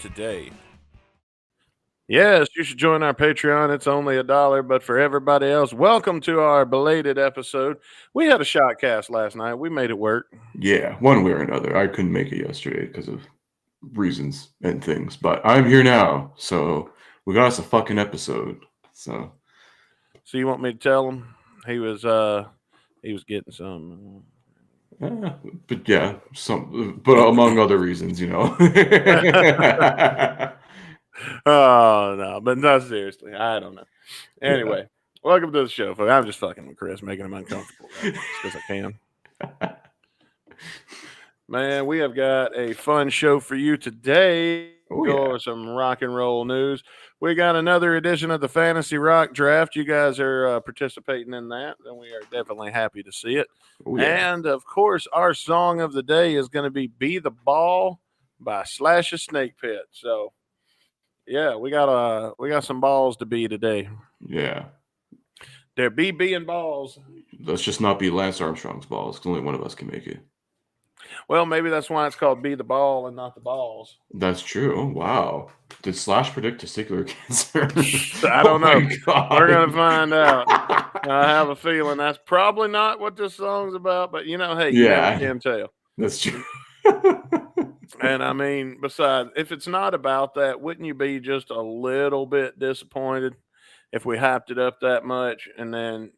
today. Yes, you should join our Patreon. It's only $1, but for everybody else, welcome to our belated episode. We had a shot cast last night. We made it work. Yeah, one way or another. I couldn't make it yesterday because of reasons and things, but I'm here now, so we got us a fucking episode. So you want me to tell him he was getting some? but yeah, but among other reasons, Oh no, but no, seriously, I don't know. Anyway, welcome to the show, folks. I'm just fucking with Chris, making him uncomfortable because I can. Man, we have got a fun show for you today. Go over some rock and roll news. We got another edition of the Fantasy Rock Draft. You guys are participating in that, and we are definitely happy to see it. And of course, our song of the day is going to be the Ball" by Slash of Snakepit. So, yeah, we got some balls to be today. Yeah, they're being balls. Let's just not be Lance Armstrong's balls, because only one of us can make it. Well, maybe that's why it's called "Be the Ball" and not the balls. That's true. Wow. Did Slash predict testicular cancer? I don't know. We're going to find out. I have a feeling that's probably not what this song's about, but hey, you never can tell. That's true. And I mean, besides, if it's not about that, wouldn't you be just a little bit disappointed if we hyped it up that much and then,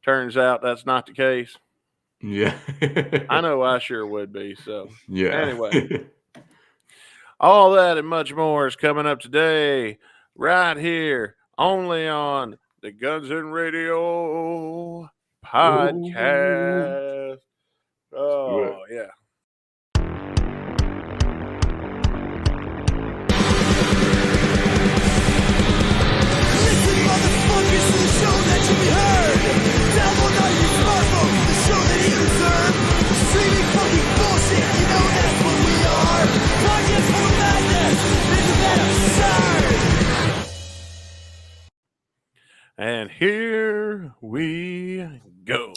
turns out that's not the case? Yeah. I know I sure would be. So, yeah. Anyway, all that and much more is coming up today, right here, only on the Guns N' Radio podcast. Oh, yeah. And here we go.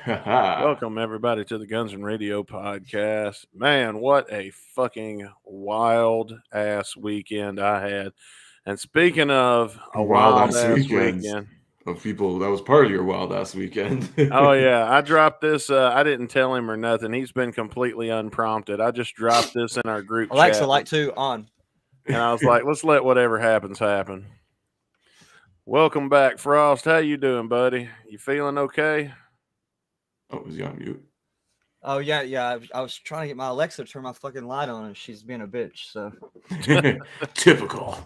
Welcome, everybody, to the Guns N' Radio podcast. Man, what a fucking wild-ass weekend I had. And speaking of a wild-ass weekend. Of people, that was part of your wild-ass weekend. Oh, yeah. I dropped this. I didn't tell him or nothing. He's been completely unprompted. I just dropped this in our group chat. Alexa, light 2 on. And I was like, let's let whatever happens happen. Welcome back, Frost. How you doing, buddy? You feeling okay? Oh, was he on mute? Oh, yeah. I was trying to get my Alexa to turn my fucking light on, and she's being a bitch, so. Typical.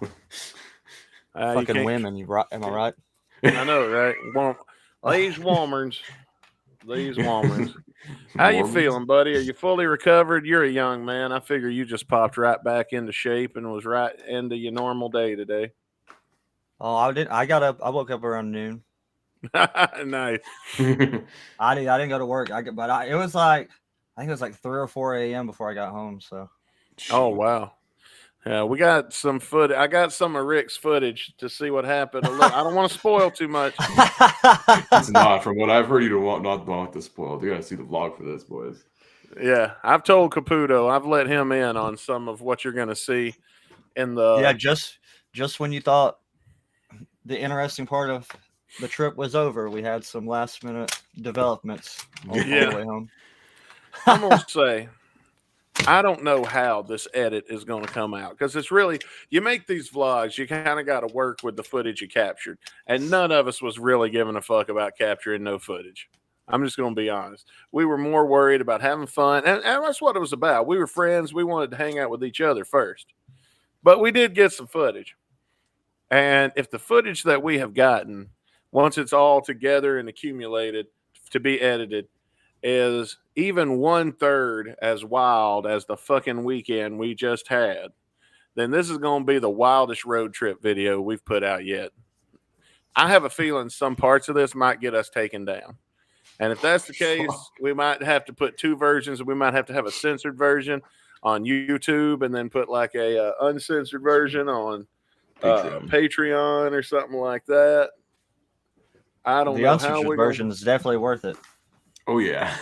Fucking women, am I right? I know, right? These woman's. How you feeling, buddy? Are you fully recovered? You're a young man. I figure you just popped right back into shape and was right into your normal day today. Oh, I didn't. I woke up around noon. Nice. I didn't go to work. It was like, I think it was like 3 or 4 a.m. before I got home. So. Oh wow. Yeah, we got some footage. I got some of Rick's footage to see what happened. I don't want to spoil too much. It's not. From what I've heard, you don't want to spoil. You got to see the vlog for this, boys. Yeah, I've told Caputo. I've let him in on some of what you're going to see in the. Yeah, just when you thought the interesting part of the trip was over, we had some last minute developments on the way home. I'm going to say, I don't know how this edit is going to come out because it's really, you make these vlogs, you kind of got to work with the footage you captured. And none of us was really giving a fuck about capturing no footage. I'm just going to be honest. We were more worried about having fun. And that's what it was about. We were friends. We wanted to hang out with each other first. But we did get some footage. And if the footage that we have gotten, once it's all together and accumulated to be edited, is even 1/3 as wild as the fucking weekend we just had, then this is going to be the wildest road trip video we've put out yet. I have a feeling some parts of this might get us taken down. And if that's the case, we might have to put 2 versions. We might have to have a censored version on YouTube and then put like a uncensored version on Patreon or something like that. I don't know how the uncensored version is definitely worth it. Oh yeah.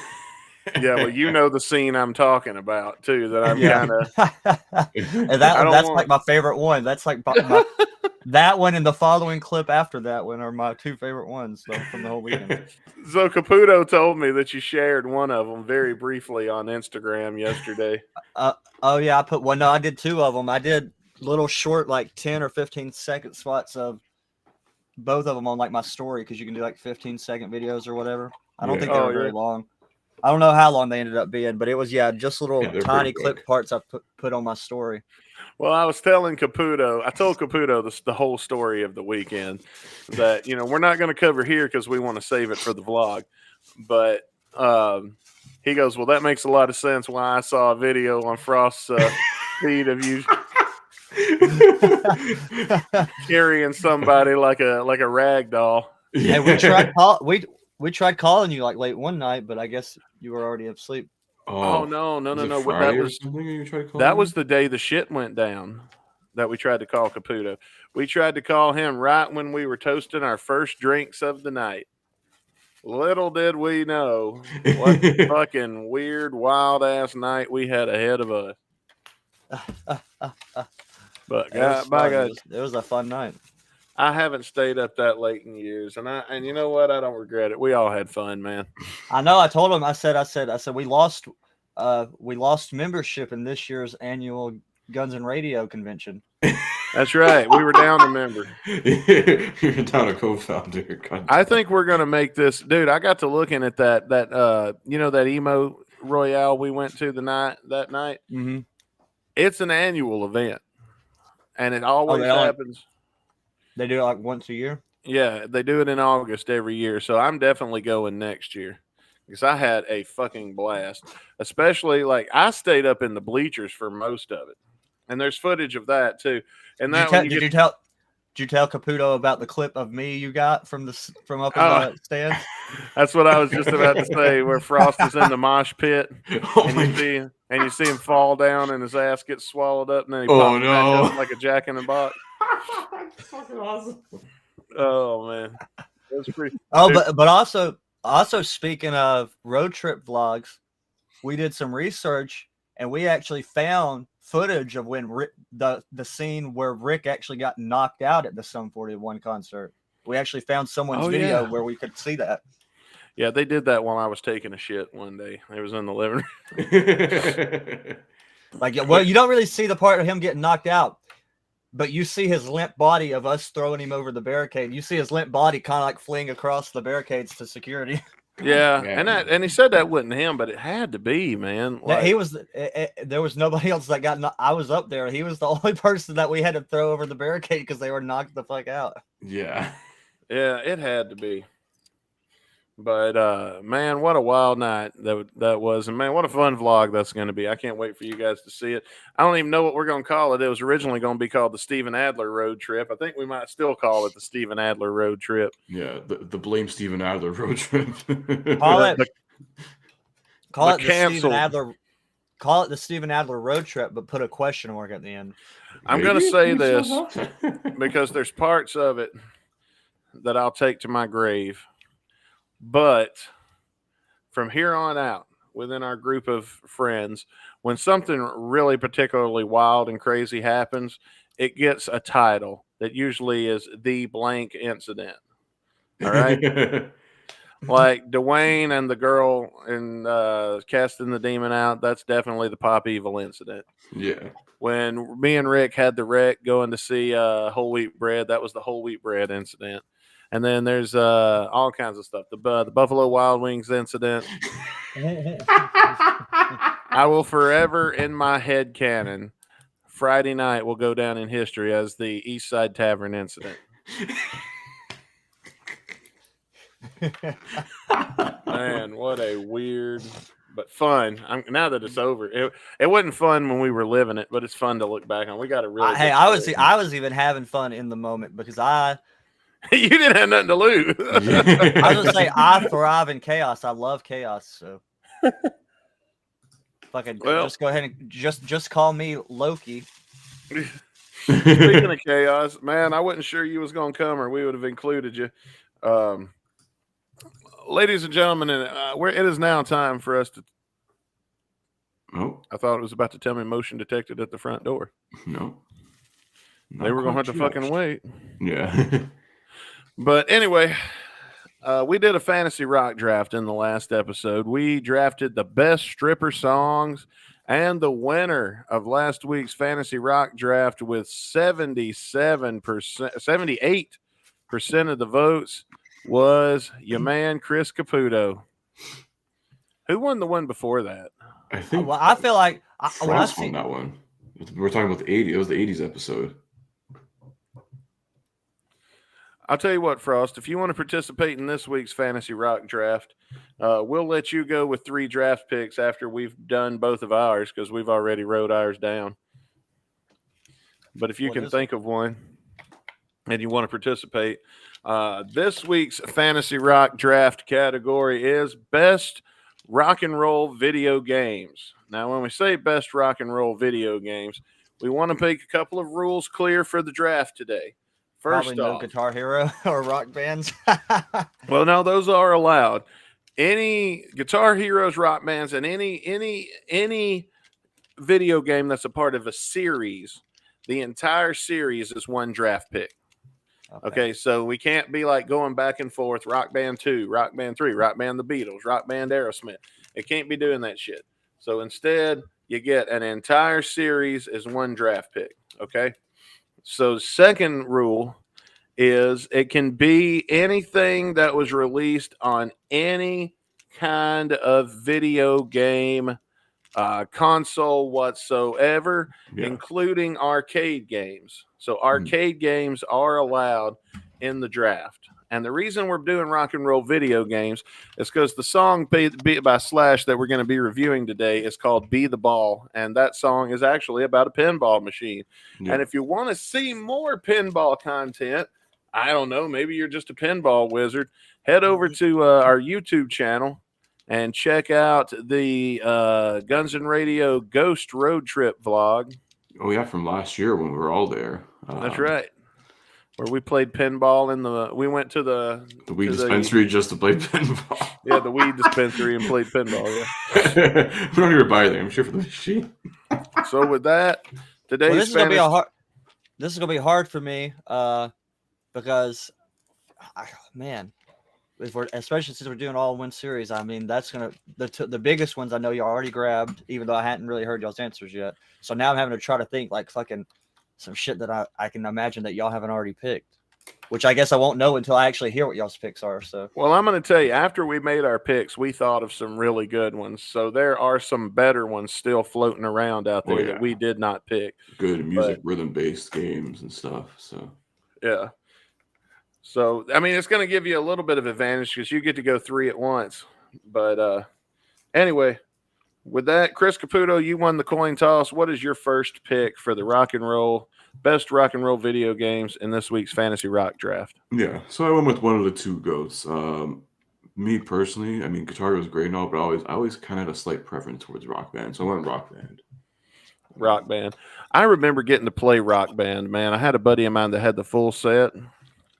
Yeah, well, you know the scene I'm talking about too. That I'm Yeah. kind of. And I don't that's want- like my favorite one. That's like my that one and the following clip after that one are my two favorite ones from the whole weekend. So Caputo told me that you shared one of them very briefly on Instagram yesterday. Oh yeah, I put one. No, I did two of them. I did little short, like 10 or 15-second spots of both of them on like my story because you can do like 15-second videos or whatever. I don't Yeah. think they Oh, were very yeah. long. I don't know how long they ended up being, but it was just little Yeah, they're tiny pretty clip quick. parts I put on my story. Well, I was telling Caputo, I told Caputo the whole story of the weekend that, we're not going to cover here because we want to save it for the vlog. But he goes, well, that makes a lot of sense why I saw a video on Frost's feed of you carrying somebody like a rag doll. Hey, we tried calling you like late one night, but I guess you were already asleep. Oh, no. Was it That Friday or was something you tried calling that me? was the day the shit went down that we tried to call Caputo. We tried to call him right when we were toasting our first drinks of the night. Little did we know what fucking weird, wild ass night we had ahead of us. But by God, It was a fun night. I haven't stayed up that late in years, and you know what? I don't regret it. We all had fun, man. I know. I told him. I said we lost membership in this year's annual Guns and Radio convention. That's right. We were down a member. You're down a co-founder. I think we're gonna make this, dude. I got to looking at that that emo royale we went to that night. Mm-hmm. It's an annual event, and it always happens. They do it like once a year. Yeah, they do it in August every year. So I'm definitely going next year because I had a fucking blast. Especially like I stayed up in the bleachers for most of it, and there's footage of that too. And Did you tell Caputo about the clip of me you got from up in the stands? That's what I was just about to say. Where Frost is in the mosh pit, Oh and you see him fall down, and his ass gets swallowed up, and then he pops back up like a jack in the box. That's fucking awesome. Oh man, that's pretty. Oh, but also speaking of road trip vlogs, we did some research and we actually found footage of when the scene where Rick actually got knocked out at the Sum 41 concert. We actually found someone's video where we could see that. Yeah, they did that while I was taking a shit one day. It was in the living room. Well, you don't really see the part of him getting knocked out, but you see his limp body of us throwing him over the barricade. You see his limp body kind of like fleeing across the barricades to security. Yeah, and he said that wasn't him, but it had to be, man. Like, he was. There was nobody else that got. I was up there. He was the only person that we had to throw over the barricade because they were knocked the fuck out. Yeah, it had to be. But man, what a wild night that was, and man, what a fun vlog that's going to be. I can't wait for you guys to see it. I don't even know what we're going to call it. It was originally going to be called the Steven Adler Road Trip. I think we might still call it the Steven Adler Road Trip. Yeah, the Blame Steven Adler Road Trip. Call it the Steven Adler. Call it the Steven Adler Road Trip, but put a question mark at the end. I'm going to say this because there's parts of it that I'll take to my grave. But from here on out, within our group of friends, when something really particularly wild and crazy happens, it gets a title that usually is the blank incident. All right. Like Dwayne and the girl in casting the demon out, that's definitely the Pop Evil incident. Yeah. When me and Rick had the wreck going to see Whole Wheat Bread, that was the Whole Wheat Bread incident. And then there's all kinds of stuff. The Buffalo Wild Wings incident. I will forever, in my head canon, Friday night will go down in history as the East Side Tavern incident. Man, what a weird but fun. Now that it's over, it wasn't fun when we were living it, but it's fun to look back on. We got a really. I was even having fun in the moment because you didn't have nothing to lose. I was gonna say I thrive in chaos. I love chaos. So fucking just go ahead and just call me Loki. Speaking of chaos, man, I wasn't sure you was gonna come, or we would have included you. Ladies and gentlemen, it is now time for us Oh, I thought it was about to tell me motion detected at the front door. no. They were going to have to fucking wait. Yeah. But anyway, we did a fantasy rock draft in the last episode. We drafted the best stripper songs, and the winner of last week's fantasy rock draft with 78% of the votes was your man Chris Caputo. Who won the one before that? I think Well, I feel like when I Frost see won that one. We're talking about the 80s. It was the 80s episode. I'll tell you what, Frost, if you want to participate in this week's fantasy rock draft, we'll let you go with 3 draft picks after we've done both of ours because we've already wrote ours down. But if you can think of one and you want to participate, this week's fantasy rock draft category is best rock and roll video games. Now, when we say best rock and roll video games, we want to make a couple of rules clear for the draft today. First probably no off, Guitar Hero or rock bands. well, no, those are allowed. Any Guitar Heroes, rock bands, and any video game that's a part of a series, the entire series is one draft pick. Okay, so we can't be like going back and forth. Rock Band 2, Rock Band 3, Rock Band the Beatles, Rock Band Aerosmith. It can't be doing that shit. So instead, you get an entire series as one draft pick. Okay. So second rule is it can be anything that was released on any kind of video game console whatsoever, including arcade games. So arcade games are allowed in the draft. And the reason we're doing rock and roll video games is because the song by Slash that we're going to be reviewing today is called Be the Ball. And that song is actually about a pinball machine. Yeah. And if you want to see more pinball content, I don't know, maybe you're just a pinball wizard, head over to our YouTube channel and check out the Guns N' Radio Ghost Road Trip vlog. Oh, yeah, from last year when we were all there. That's right. Where we played pinball we went to the weed dispensary just to play pinball. Yeah, the weed dispensary and played pinball. Yeah. We don't even buy there. I'm sure for the machine. So with that, today's this is gonna be hard for me because, man, especially since we're doing all one series. I mean, that's gonna the biggest ones I know you already grabbed, even though I hadn't really heard y'all's answers yet. So now I'm having to try to think like fucking some shit that I can imagine that y'all haven't already picked, which I guess I won't know until I actually hear what y'all's picks are. So, well, I'm going to tell you, after we made our picks, we thought of some really good ones. So there are some better ones still floating around out there that we did not pick. Good music, rhythm-based games and stuff. So, yeah. So, I mean, it's going to give you a little bit of advantage because you get to go 3 at once. But anyway, with that, Chris Caputo, you won the coin toss. What is your first pick for the best rock and roll video games in this week's fantasy rock draft? Yeah, so I went with one of the 2 goats. Me personally, I mean, Guitar was great and all, but I always kind of had a slight preference towards Rock Band, so I went Rock Band. Rock Band. I remember getting to play Rock Band, man. I had a buddy of mine that had the full set.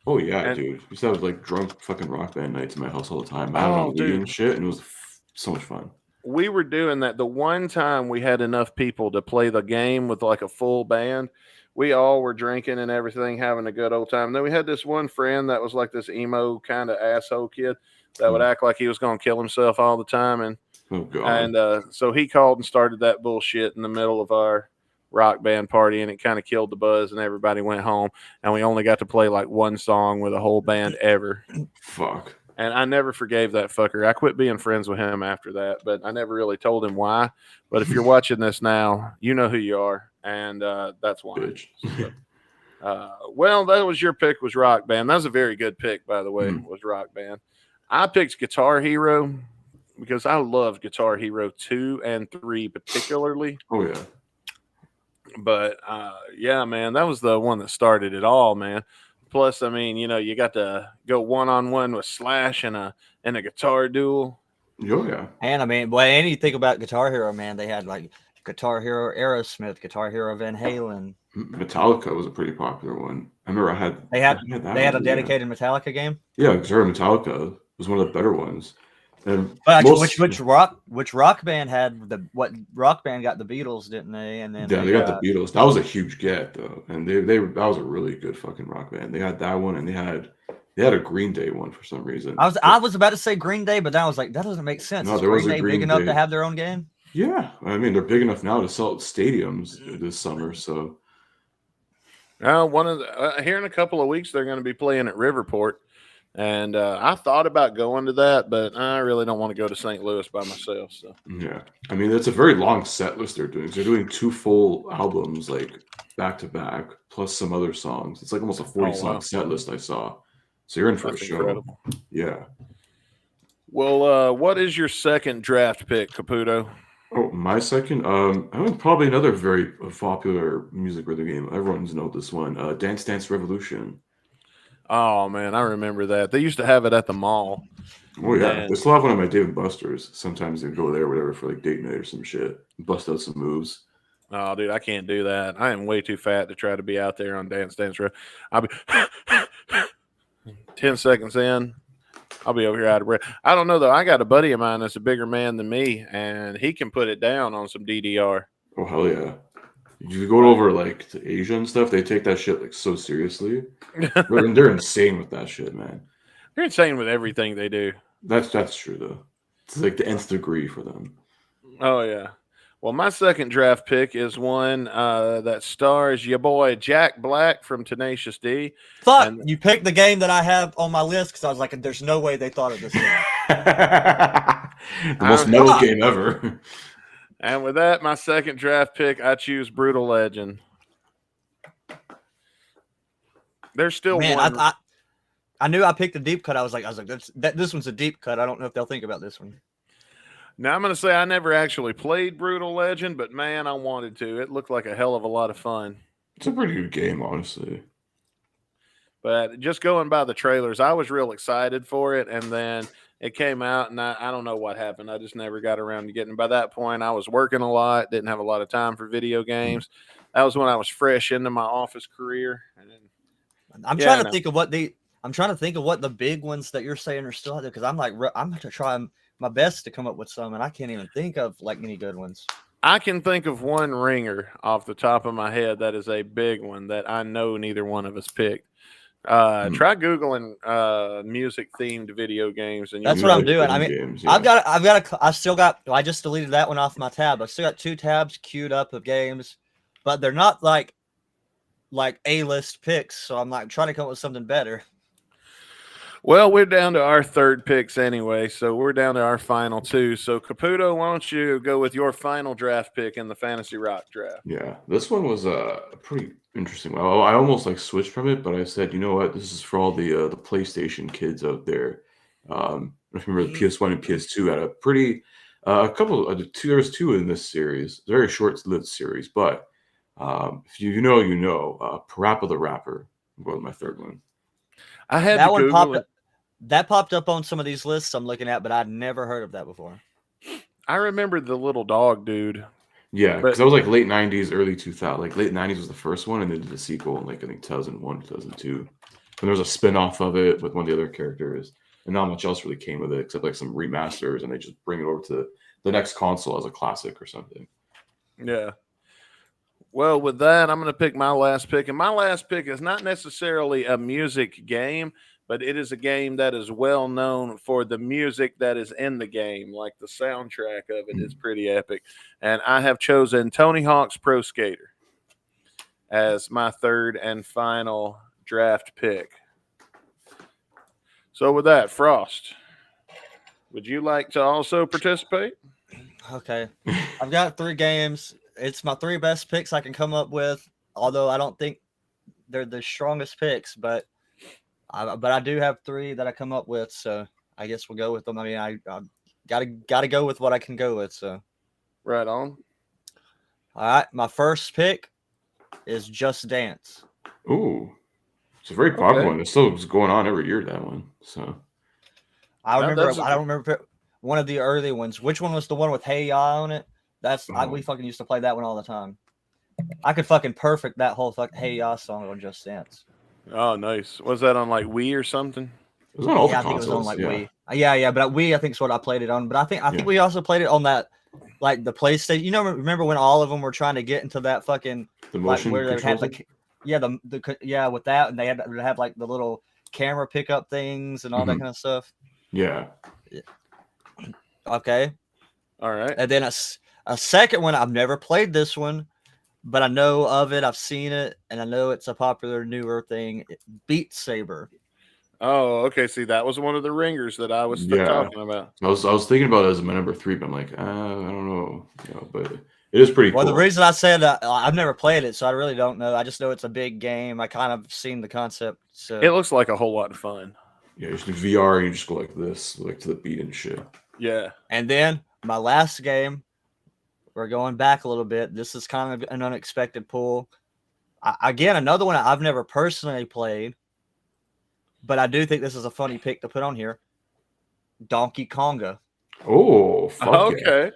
Oh yeah, dude. We used to have like drunk fucking Rock Band nights in my house all the time. I don't know, and shit, and it was so much fun. We were doing that. The one time we had enough people to play the game with like a full band, we all were drinking and everything, having a good old time. And then we had this one friend that was like this emo kind of asshole kid that would act like he was going to kill himself all the time. And so he called and started that bullshit in the middle of our Rock Band party, and it kind of killed the buzz, and everybody went home, and we only got to play like one song with a whole band ever. Fuck. And I never forgave that fucker. I quit being friends with him after that, but I never really told him why. But if you're watching this now, you know who you are, and that's why. Bitch. Well, that was your pick, was Rock Band. That was a very good pick, by the way, was Rock Band. I picked Guitar Hero because I loved Guitar Hero 2 and 3 particularly. Oh, yeah. But, yeah, man, that was the one that started it all, man. Plus, I mean, you know, you got to go one-on-one with Slash in a guitar duel. Oh, yeah. And, I mean, and you think about Guitar Hero, man, they had, like, Guitar Hero Aerosmith, Guitar Hero Van Halen. Metallica was a pretty popular one. I remember they had a dedicated Metallica game? Yeah, because Metallica was one of the better ones. And But actually, most, which rock band had what rock band got the Beatles, didn't they? And then yeah, they got the Beatles. That was a huge get though, and that was a really good fucking rock band. They had that one, and they had a Green Day one for some reason. I was about to say Green Day, but then I was like, that doesn't make sense. No, Is there was Green a Day big Green enough to Day. have their own game? Yeah, I mean they're big enough now to sell at stadiums this summer. So here in a couple of weeks they're going to be playing at Riverport, and I thought about going to that, but I really don't want to go to St. Louis by myself. So yeah, I mean it's a very long set list they're doing. So they're doing 2 full albums like back to back, plus some other songs. It's like almost a 40-song set list I saw. So you're in for that's a show. incredible. Yeah. Well, what is your second draft pick, Caputo? Oh, my second. I mean, probably another very popular music rhythm game. Everyone's know this one. Dance Dance Revolution. Oh man, I remember that. They used to have it at the mall. Oh yeah, And- they still have one at my Dave and Buster's. Sometimes they go there, whatever, for like date night or some shit. Bust out some moves. Oh, dude, I can't do that. I am way too fat to try to be out there on Dance Dance. I'll be 10 seconds in. I'll be over here out of breath. I don't know though. I got a buddy of mine that's a bigger man than me, and he can put it down on some DDR. Oh hell yeah! You go over like to Asia and stuff. They take that shit like so seriously. They're insane with that shit, man. They're insane with everything they do. That's true though. It's like the nth degree for them. Oh yeah. Well, my second draft pick is one that stars your boy Jack Black from Tenacious D. Fuck, And- you picked the game that I have on my list because I was like, there's no way they thought of this game. The most metal game ever. And with that, my second draft pick, I choose Brutal Legend. There's still Man, one. I knew I picked a deep cut. I was like, this one's a deep cut. I don't know if they'll think about this one. Now, I'm going to say I never actually played Brutal Legend, but man, I wanted to. It looked like a hell of a lot of fun. It's a pretty good game, honestly. But just going by the trailers, I was real excited for it. And then it came out, and I don't know what happened. I just never got around to getting. By that point, I was working a lot, didn't have a lot of time for video games. That was when I was fresh into my office career. And I'm trying to think of what the big ones that you're saying are still out there because I'm going to try my best to come up with some, and I can't even think of like any good ones. I can think of one ringer off the top of my head that is a big one that I know neither one of us picked. Try Googling music themed video games, and that's what I'm doing. I mean, games, yeah. I just deleted that one off my tab. I've still got 2 tabs queued up of games, but they're not like A-list picks. So I'm like trying to come up with something better. Well, we're down to our third picks anyway, so we're down to our final 2. So, Caputo, why don't you go with your final draft pick in the Fantasy Rock draft? Yeah, this one was a pretty interesting one. I almost like switched from it, but I said, you know what, this is for all the PlayStation kids out there. I remember the PS1 and PS2 had a pretty there's 2 in this series, very short-lived series, but if you know, Parappa the Rapper was my third one. I had that one popped up on some of these lists I'm looking at, but I'd never heard of that before. I remember the little dog dude. Yeah, because that was like late 90s, early 2000. Like late 90s was the first one, and they did the sequel in like I think 2001, 2002. And there was a spin-off of it with one of the other characters, and not much else really came of it except like some remasters, and they just bring it over to the next console as a classic or something. Yeah. Well, with that, I'm going to pick my last pick, and my last pick is not necessarily a music game, but it is a game that is well known for the music that is in the game. Like the soundtrack of it is pretty epic. And I have chosen Tony Hawk's Pro Skater as my third and final draft pick. So with that, Frost, would you like to also participate? Okay. I've got 3 games. It's my 3 best picks I can come up with, although I don't think they're the strongest picks, but I do have 3 that I come up with, so I guess we'll go with them. I mean, I gotta go with what I can go with. So, right on. All right, my first pick is Just Dance. Ooh, it's a very popular one. It's still going on every year. That one. So, I don't remember one of the early ones. Which one was the one with Hey Ya on it? We fucking used to play that one all the time. I could fucking perfect that whole Hey Ya song on Just Dance. Oh, nice. Was that on like Wii or something? It was on all the I think it was on consoles. like Yeah. Wii. Yeah, but Wii, I think is what I played it on. But I think Yeah. we also played it on that, like the PlayStation. You know, remember when all of them were trying to get into that fucking The like motion where they would have controls. with that, and they had to have like the little camera pickup things and all that kind of stuff. Yeah. Okay. All right. And then a second one, I've never played this one, but I know of it. I've seen it, and I know it's a popular newer thing. Beat Saber. Oh, okay. See, that was one of the ringers that I was talking about. I was thinking about it as my number 3, but I'm like, I don't know, but it is pretty cool. Well, the reason I said I've never played it, so I really don't know. I just know it's a big game. I kind of seen the concept. So it looks like a whole lot of fun. Yeah, you just do VR and you just go like this, like to the beat and shit. Yeah. And then my last game, we're going back a little bit. This is kind of an unexpected pull. Again, another one I've never personally played, but I do think this is a funny pick to put on here. Donkey Konga. Oh, fuck Okay. Yeah.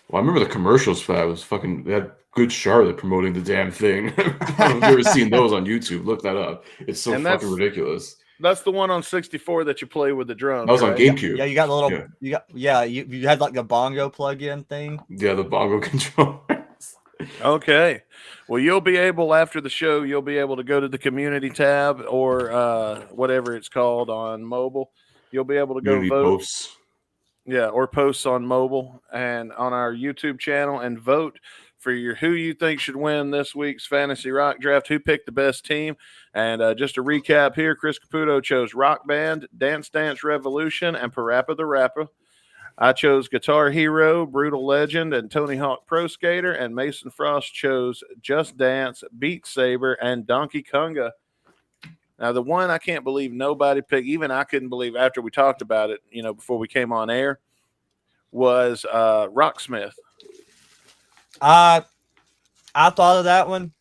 Well, I remember the commercials for that. It was fucking. They had good Charlotte promoting the damn thing. I don't know if you've ever seen those on YouTube. Look that up. It's so fucking ridiculous. That's the one on 64 that you play with the drums. That was on GameCube. Yeah, you got the little. You had like the bongo plug-in thing. Yeah, the bongo controllers. Okay. Well, you'll be able, after the show, you'll be able to go to the community tab or whatever it's called on mobile. You'll be able to go Community vote. Posts. Yeah, or posts on mobile and on our YouTube channel and vote for who you think should win this week's Fantasy Rock Draft, who picked the best team. And just to recap here, Chris Caputo chose Rock Band, Dance Dance Revolution, and Parappa the Rapper. I chose Guitar Hero, Brutal Legend, and Tony Hawk Pro Skater, and Mason Frost chose Just Dance, Beat Saber, and Donkey Konga. Now, the one I can't believe nobody picked, even I couldn't believe after we talked about it, before we came on air, was Rocksmith. I thought of that one,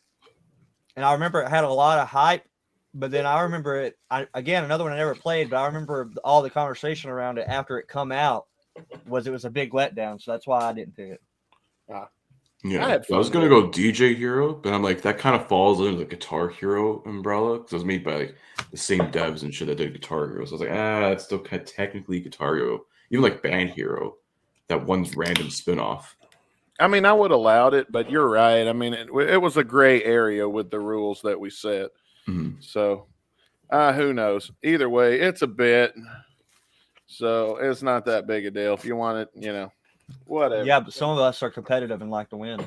and I remember it had a lot of hype, but then I remember it, again, another one I never played, but I remember all the conversation around it after it come out it was a big letdown, so that's why I didn't pick it. Yeah, I was going to go DJ Hero, but I'm like, that kind of falls under the Guitar Hero umbrella, because it was made by like the same devs and shit that did Guitar Hero, so I was like, it's still kind of technically Guitar Hero. Even like Band Hero, that one random spinoff. I mean, I would have allowed it, but you're right. I mean, it was a gray area with the rules that we set. Mm-hmm. So, who knows? Either way, it's a bit. So, it's not that big a deal. If you want it, whatever. Yeah, but some of us are competitive and like to win.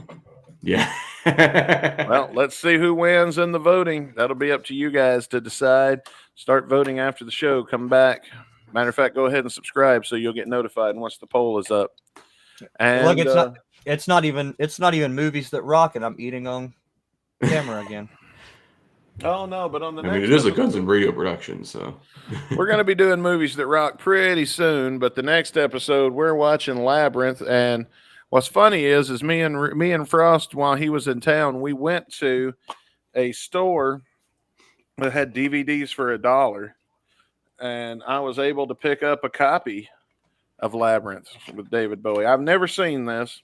Yeah. Well, let's see who wins in the voting. That'll be up to you guys to decide. Start voting after the show. Come back. Matter of fact, go ahead and subscribe so you'll get notified once the poll is up. And look, it's not even movies that rock, and I'm eating on camera again. Oh no, but on the next it is a Guns and Radio production, so we're going to be doing movies that rock pretty soon. But the next episode, we're watching Labyrinth, and what's funny is me and Frost, while he was in town, we went to a store that had DVDs for $1, and I was able to pick up a copy of Labyrinth with David Bowie. I've never seen this,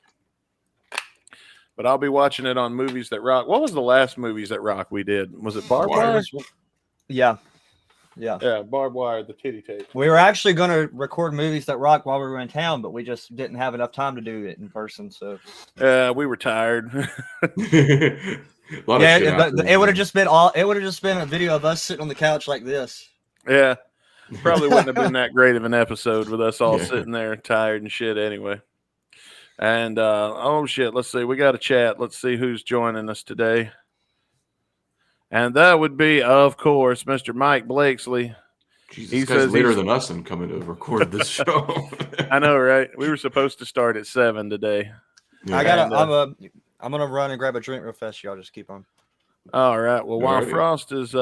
but I'll be watching it on Movies That Rock. What was the last Movies That Rock we did? Was it Barbed Wire? Yeah, Barbed Wire, the titty tape. We were actually going to record Movies That Rock while we were in town, but we just didn't have enough time to do it in person. So, we were tired. it would have just been a video of us sitting on the couch like this. Yeah, probably wouldn't have been that great of an episode with us all sitting there tired and shit. Anyway. And, oh, shit, let's see. We got a chat. Let's see who's joining us today. And that would be, of course, Mr. Mike Blakesley. Jesus, he says later than us and coming to record this show. I know, right? We were supposed to start at 7 today. Yeah. I'm going to run and grab a drink real fast. Y'all just keep on. All right. Well, while Frost is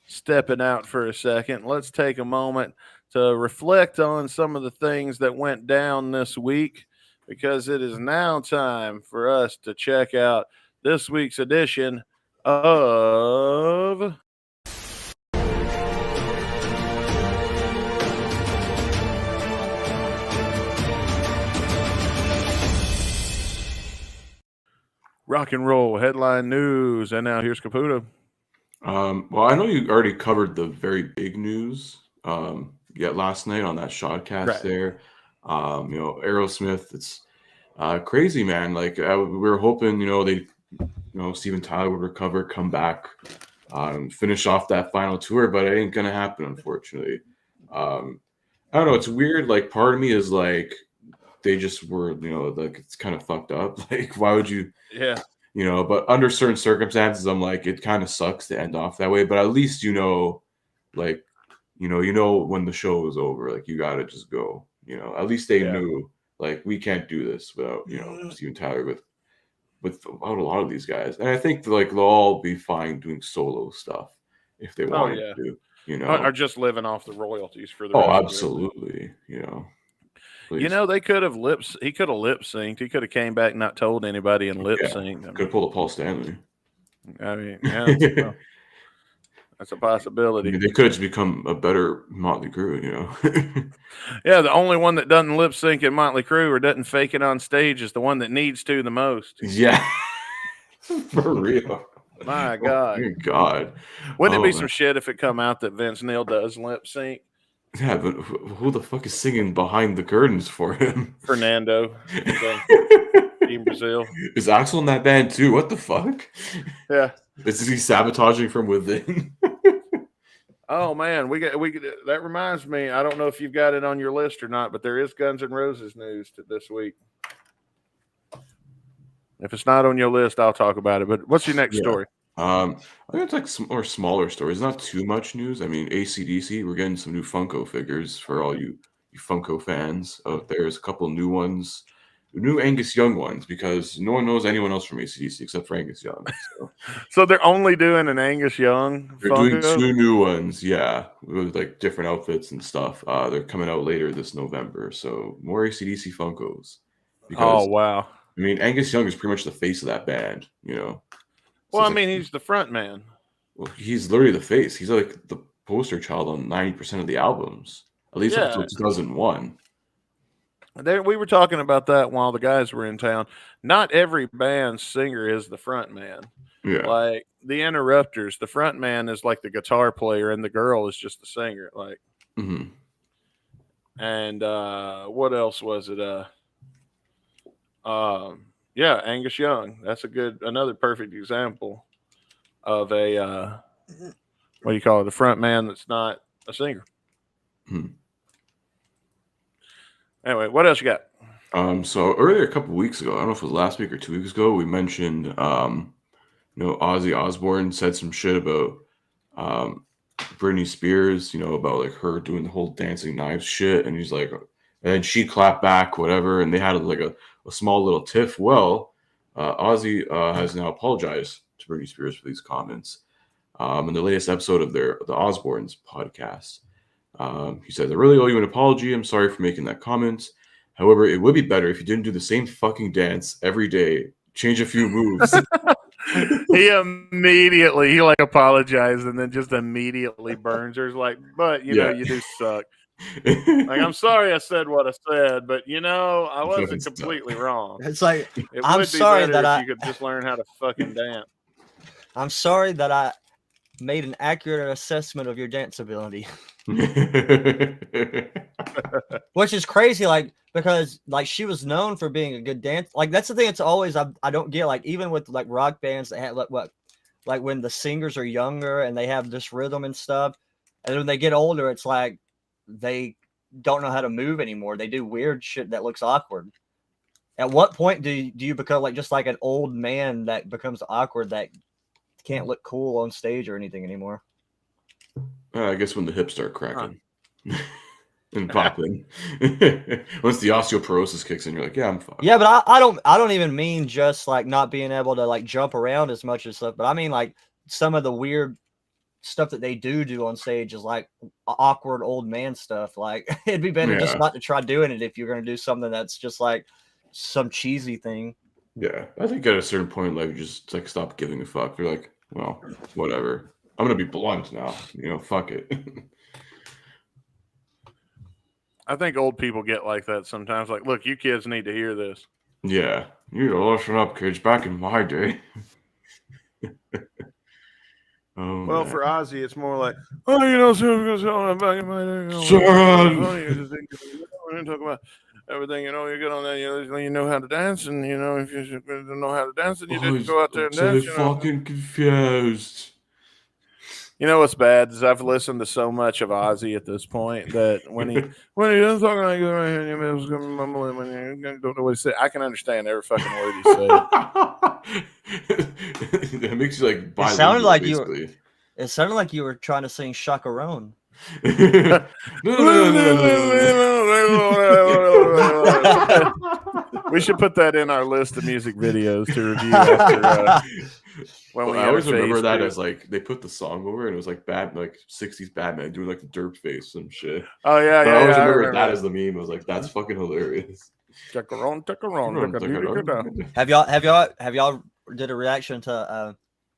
stepping out for a second, let's take a moment to reflect on some of the things that went down this week, because it is now time for us to check out this week's edition of Rock and Roll Headline News. And now here's Caputo. Well, I know you already covered the very big news yet last night on that Shotcast Right. there. Aerosmith, it's crazy, man. Like we were hoping, Steven Tyler would recover, come back, finish off that final tour, but it ain't gonna happen, unfortunately. I don't know. It's weird. Like, part of me is like, they just were, like, it's kind of fucked up. Like, why would you? Yeah. But under certain circumstances, I'm like, it kind of sucks to end off that way. But at least like, when the show is over, like, you gotta just go. At least they knew, like, we can't do this without Steven Tyler without a lot of these guys. And I think like they'll all be fine doing solo stuff if they wanted to. Are just living off the royalties for the Oh, rest absolutely. They could have he could have lip synced. He could have came back, not told anybody, and lip synced. Could have pulled a Paul Stanley. I mean, yeah, that's a possibility. They could have just become a better Motley Crue, Yeah, the only one that doesn't lip sync in Motley Crue or doesn't fake it on stage is the one that needs to the most. Yeah, for real. My God. Oh, God. Wouldn't it be some shit if it come out that Vince Neil does lip sync? Yeah, but who the fuck is singing behind the curtains for him? Fernando in Brazil. Is Axel in that band too? What the fuck? Yeah. Is he sabotaging from within? Oh man, we that reminds me. I don't know if you've got it on your list or not, but there is Guns N' Roses news this week. If it's not on your list, I'll talk about it. But what's your next story? I think it's like some more smaller stories. Not too much news. I mean, AC/DC, we're getting some new Funko figures for all you Funko fans out there. There's a couple new ones, new Angus Young ones, because no one knows anyone else from AC/DC except for Angus Young. So they're only doing an Angus Young They're Funko? doing 2 new ones, yeah, with like different outfits and stuff. They're coming out later this November, so more AC/DC Funkos. Oh, wow. I mean, Angus Young is pretty much the face of that band, Well, I mean, he's the front man. Well, he's literally the face. He's like the poster child on 90% of the albums, at least up until 2001. We were talking about that while the guys were in town. Not every band's singer is the front man. Yeah. Like the Interrupters, the front man is like the guitar player and the girl is just the singer. Like, and what else was it? Angus Young. That's another perfect example of a what do you call it? A front man that's not a singer. Anyway, what else you got? So earlier, a couple weeks ago, I don't know if it was last week or 2 weeks ago, we mentioned Ozzy Osbourne said some shit about Britney Spears, about like her doing the whole dancing knives shit, and he's like, and then she clapped back, whatever, and they had like a small little tiff. Well, Ozzy has now apologized to Britney Spears for these comments. In the latest episode of the Osbournes podcast, he says, "I really owe you an apology. I'm sorry for making that comment. However, it would be better if you didn't do the same fucking dance every day. Change a few moves." He immediately apologized and then just immediately burns her. He's like, but you know, you do suck. Like, I'm sorry I said what I said, but I wasn't completely wrong. It's like, I'm sorry that you could just learn how to fucking dance. I'm sorry that I made an accurate assessment of your dance ability. Which is crazy, like, because like she was known for being a good dancer. Like, that's the thing. It's always I don't get, like, even with like rock bands that have like when the singers are younger and they have this rhythm and stuff, and when they get older, it's like they don't know how to move anymore. They do weird shit that looks awkward. At what point do you become like just like an old man that becomes awkward, that can't look cool on stage or anything anymore? I guess when the hips start cracking and popping. Once the osteoporosis kicks in, you're like, yeah, I'm fine. Yeah, but I don't even mean just like not being able to like jump around as much as stuff, but I mean like some of the weird stuff that they do on stage is like awkward old man stuff. Like, it'd be better just not to try doing it if you're going to do something that's just like some cheesy thing. Yeah, I think at a certain point in life, you just like stop giving a fuck. You're like, well, whatever. I'm gonna be blunt now. Fuck it. I think old people get like that sometimes. Like, look, you kids need to hear this. Yeah, you need to listen up, kids. Back in my day. Oh, Well, man. for Ozzy, it's more like, oh, you know, so back in my day, you talk about everything. You know, you get on there, you know how to dance, and you know if you don't know how to dance, then you didn't go out there and totally dance. You know. fucking confused. You know what's bad is I've listened to so much of Ozzy at this point that when he doesn't talk like that, when you don't know what he said, I can understand every fucking word he said. That makes you like bilingual, It sounded like basically. It sounded like you were trying to sing Chacarone. We should put that in our list of music videos to review after when we I always enter remember phase that 2. as like they put the song over and it was like bad, like 60s Batman doing like the derp face and shit. Oh yeah, But I always remember remember that as the meme. I was like, that's fucking hilarious. Chacarone. Have y'all did a reaction to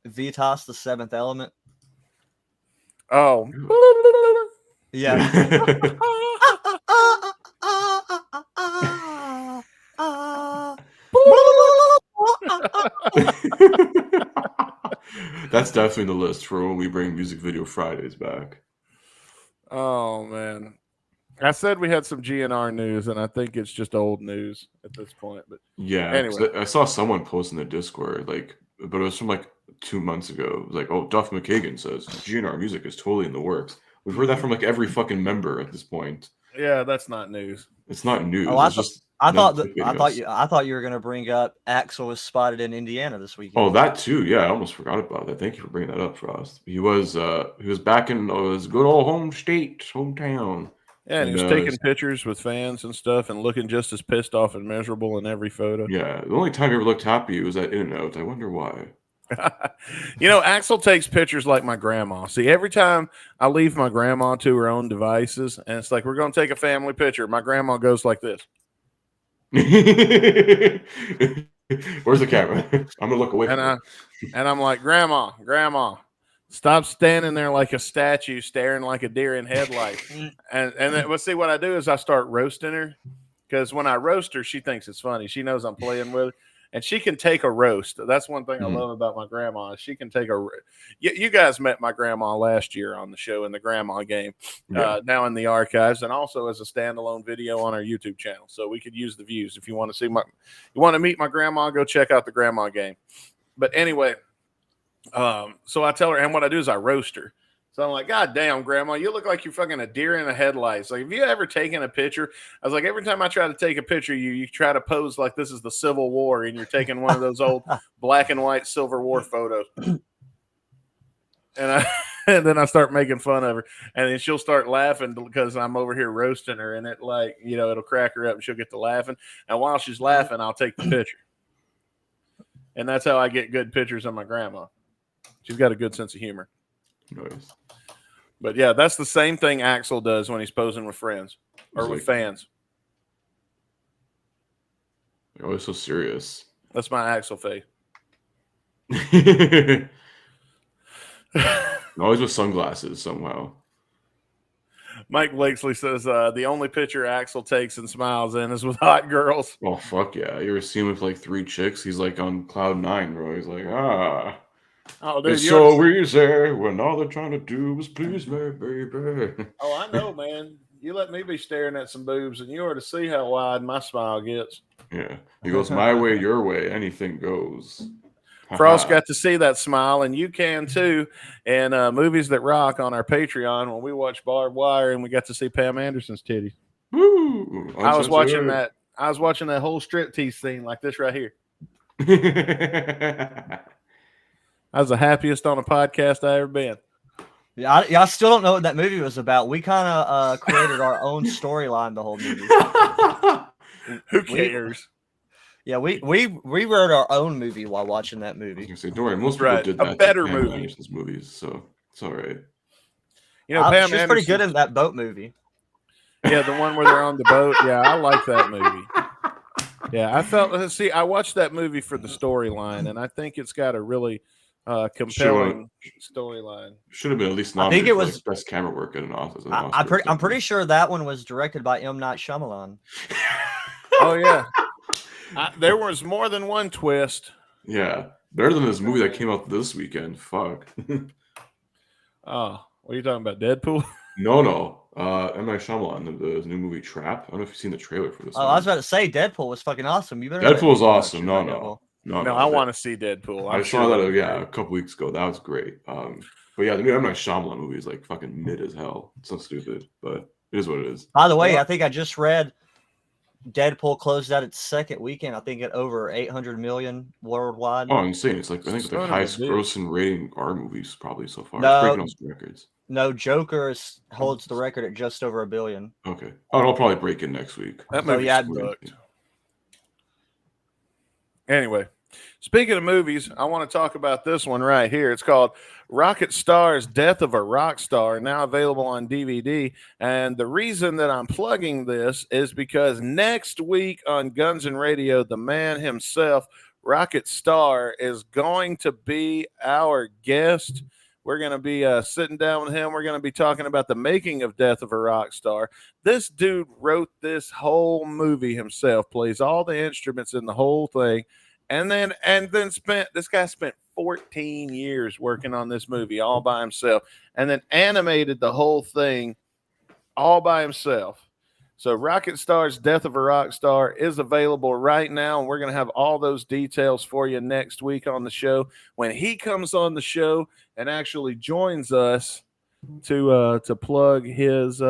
Vitas, the Seventh Element? Oh. Yeah. That's definitely the list for when we bring Music Video Fridays back. Oh man. I said we had some GNR news, and I think it's just old news at this point. But yeah, anyway, I saw someone post in the Discord, like, but it was from like 2 months ago. It was like, oh, Duff McKagan says GNR music is totally in the works. We've heard that from like every fucking member at this point. Yeah, that's not news. It's not news. Oh, I thought you were gonna bring up Axl was spotted in Indiana this weekend. Oh, that too. Yeah, I almost forgot about that. Thank you for bringing that up, Frost. He was back in his good old hometown. Yeah, and he was taking pictures with fans and stuff and looking just as pissed off and miserable in every photo. Yeah, the only time he ever looked happy was at In-N-Out. I wonder why. You know, Axl takes pictures like my grandma. See, every time I leave my grandma to her own devices, and it's like, we're going to take a family picture, my grandma goes like this. Where's the camera? I'm going to look away from it. And I'm like, Grandma, stop standing there like a statue, staring like a deer in headlights. and then, well, see, what I do is I start roasting her, because when I roast her, she thinks it's funny. She knows I'm playing with her, and she can take a roast. That's one thing I love about my grandma. She can take a. You guys met my grandma last year on the show in the grandma game, now in the archives, and also as a standalone video on our YouTube channel. So we could use the views if you want to see you want to meet my grandma, go check out the grandma game. But anyway. So I tell her, and what I do is I roast her. So I'm like, God damn, Grandma, you look like you're fucking a deer in the headlights. Like, have you ever taken a picture? I was like, every time I try to take a picture, you try to pose like this is the Civil War, and you're taking one of those old black and white Civil War photos. And then I start making fun of her, and then she'll start laughing because I'm over here roasting her, and it like, you know, it'll crack her up, and she'll get to laughing. And while she's laughing, I'll take the picture, and that's how I get good pictures of my grandma. She's got a good sense of humor. Nice. But yeah, that's the same thing Axl does when he's posing with friends or with fans. You're always so serious. That's my Axl face. Always with sunglasses somehow. Mike Blakesley says the only picture Axl takes and smiles in is with hot girls. Oh, fuck yeah. You ever see him with like 3 chicks? He's like on cloud 9, bro. He's like, ah. Oh, dude, it's so easy when all they're trying to do is please me, baby. Oh, I know, man. You let me be staring at some boobs, and you ought to see how wide my smile gets. Yeah. He goes, my way, your way, anything goes. Frost got to see that smile, and you can too. And Movies That Rock on our Patreon when we watch Barbed Wire, and we got to see Pam Anderson's titties. Woo! I was watching that whole striptease scene like this right here. I was the happiest on a podcast I ever been. Yeah, I still don't know what that movie was about. We kind of created our own storyline the whole movie. Who cares? We wrote our own movie while watching that movie. Say, don't worry, most people did that. A better Pam movie. Anderson's movies, so it's all right. You know, Pam she's pretty good in that boat movie. Yeah, the one where they're on the boat. Yeah, I like that movie. Yeah, I watched that movie for the storyline, and I think it's got a really compelling storyline. Should have been at least nominated for like best camera work at an Oscar. I'm pretty sure that one was directed by M. Night Shyamalan. Oh yeah, there was more than one twist. Yeah, better than this movie that came out this weekend. Fuck. Oh, what are you talking about? Deadpool? No. M. Night Shyamalan, the new movie Trap. I don't know if you've seen the trailer for this Oh, one. I was about to say Deadpool was fucking awesome. You better. Deadpool was let me awesome. know No. No, I want to see Deadpool. I saw that a couple weeks ago. That was great. But yeah, the new M. Night Shyamalan movie is like fucking mid as hell. It's so stupid, but it is what it is. By the way, I think I just read Deadpool closed out its second weekend. I think at over 800 million worldwide. Oh, insane! It's like I think it's the highest grossing rating R movies probably so far. It's breaking all some records. No, Joker holds the record at just over $1 billion. Okay. Oh, it'll probably break in next week. That movie's booked. Anyway, speaking of movies, I want to talk about this one right here. It's called Rocket Star's Death of a Rock Star, now available on DVD. And the reason that I'm plugging this is because next week on Guns and Radio, the man himself, Rocket Star, is going to be our guest. We're going to be sitting down with him. We're going to be talking about the making of Death of a Rock Star. This dude wrote this whole movie himself, plays all the instruments in the whole thing, and then this guy spent 14 years working on this movie all by himself, and then animated the whole thing all by himself. So Rocket Star's Death of a Rock Star is available right now, and we're going to have all those details for you next week on the show when he comes on the show and actually joins us to plug his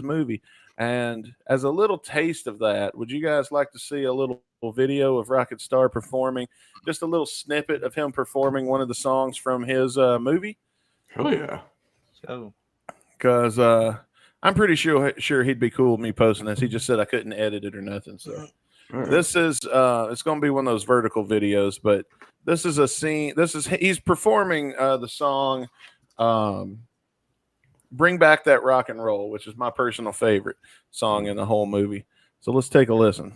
movie. And as a little taste of that, would you guys like to see a little video of Rocket Star performing, just a little snippet of him performing one of the songs from his movie? Hell yeah. So, because I'm pretty sure he'd be cool with me posting this. He just said I couldn't edit it or nothing. So this is it's going to be one of those vertical videos, but this is a scene. He's performing the song Bring Back That Rock and Roll, which is my personal favorite song in the whole movie. So let's take a listen.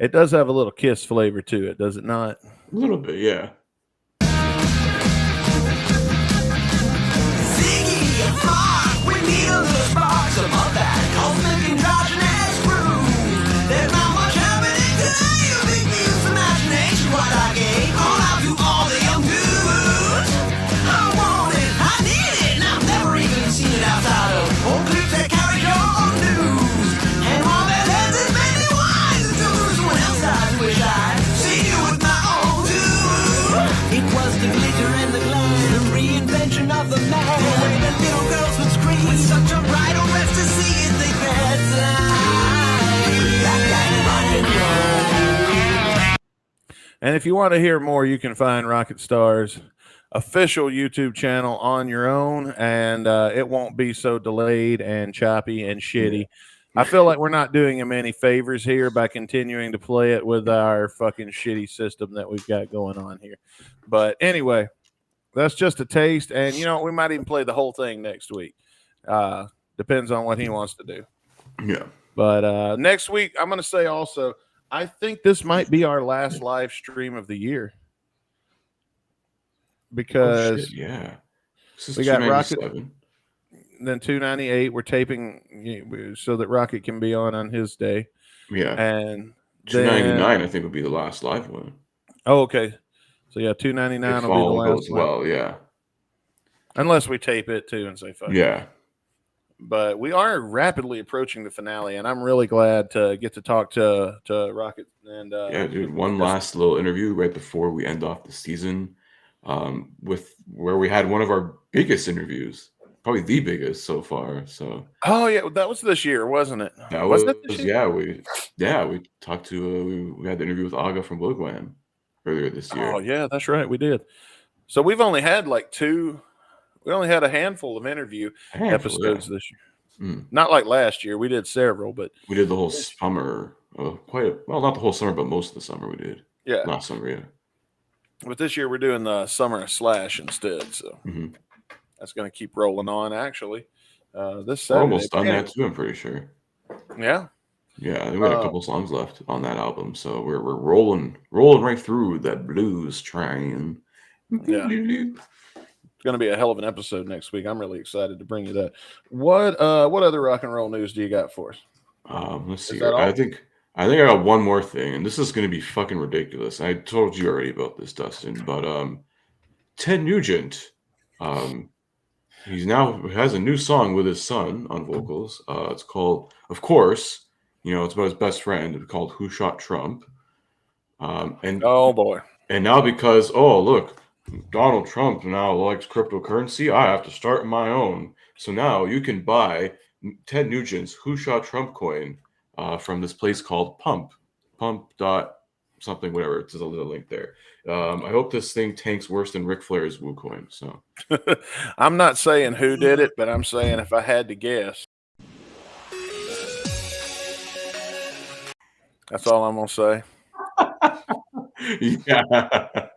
It does have a little Kiss flavor to it, does it not? A little bit, yeah. And if you want to hear more, you can find Rocket Star's official YouTube channel on your own, and it won't be so delayed and choppy and shitty. I feel like we're not doing him any favors here by continuing to play it with our fucking shitty system that we've got going on here. But anyway, that's just a taste, and we might even play the whole thing next week. Depends on what he wants to do. Yeah. But next week, I'm going to say also, I think this might be our last live stream of the year. Because we got Rocket, then 298. We're taping so that Rocket can be on his day. Yeah. And 299, I think, would be the last live one. Oh, okay. So yeah, 299 will be the last one. Well, yeah. Unless we tape it too and say fuck. Yeah. But we are rapidly approaching the finale, and I'm really glad to get to talk to Rocket. And yeah, dude, one last little interview right before we end off the season, with where we had one of our biggest interviews, probably the biggest so far. So yeah, that was this year, wasn't it? Wasn't it this year? We talked to we had the interview with Aga from Wigwam earlier this year. Oh yeah, that's right, we did. So we've only had we only had a handful of episodes this year. Not like last year. We did several, but we did the whole summer. Not the whole summer, but most of the summer we did. Yeah, last summer, yeah. But this year we're doing the summer slash instead, so that's going to keep rolling on. Actually, this Saturday, we're almost done that too. I'm pretty sure. Yeah. Yeah, I think we had a couple songs left on that album, so we're rolling right through that blues train. Yeah. It's going to be a hell of an episode next week. I'm really excited to bring you that. What other rock and roll news do you got for us? Let's see Is here. that all? I think I got one more thing, and this is going to be fucking ridiculous. I told you already about this, Dustin, but Ted Nugent, he now has a new song with his son on vocals. It's called, of course, it's about his best friend. It's called "Who Shot Trump." And Oh boy. And now because, oh, look, Donald Trump now likes cryptocurrency, I have to start my own. So now you can buy Ted Nugent's Who Shot Trump coin from this place called Pump dot something, whatever. There's a little link there. I hope this thing tanks worse than Ric Flair's Woo coin. So I'm not saying who did it, but I'm saying if I had to guess. That's all I'm going to say. Yeah.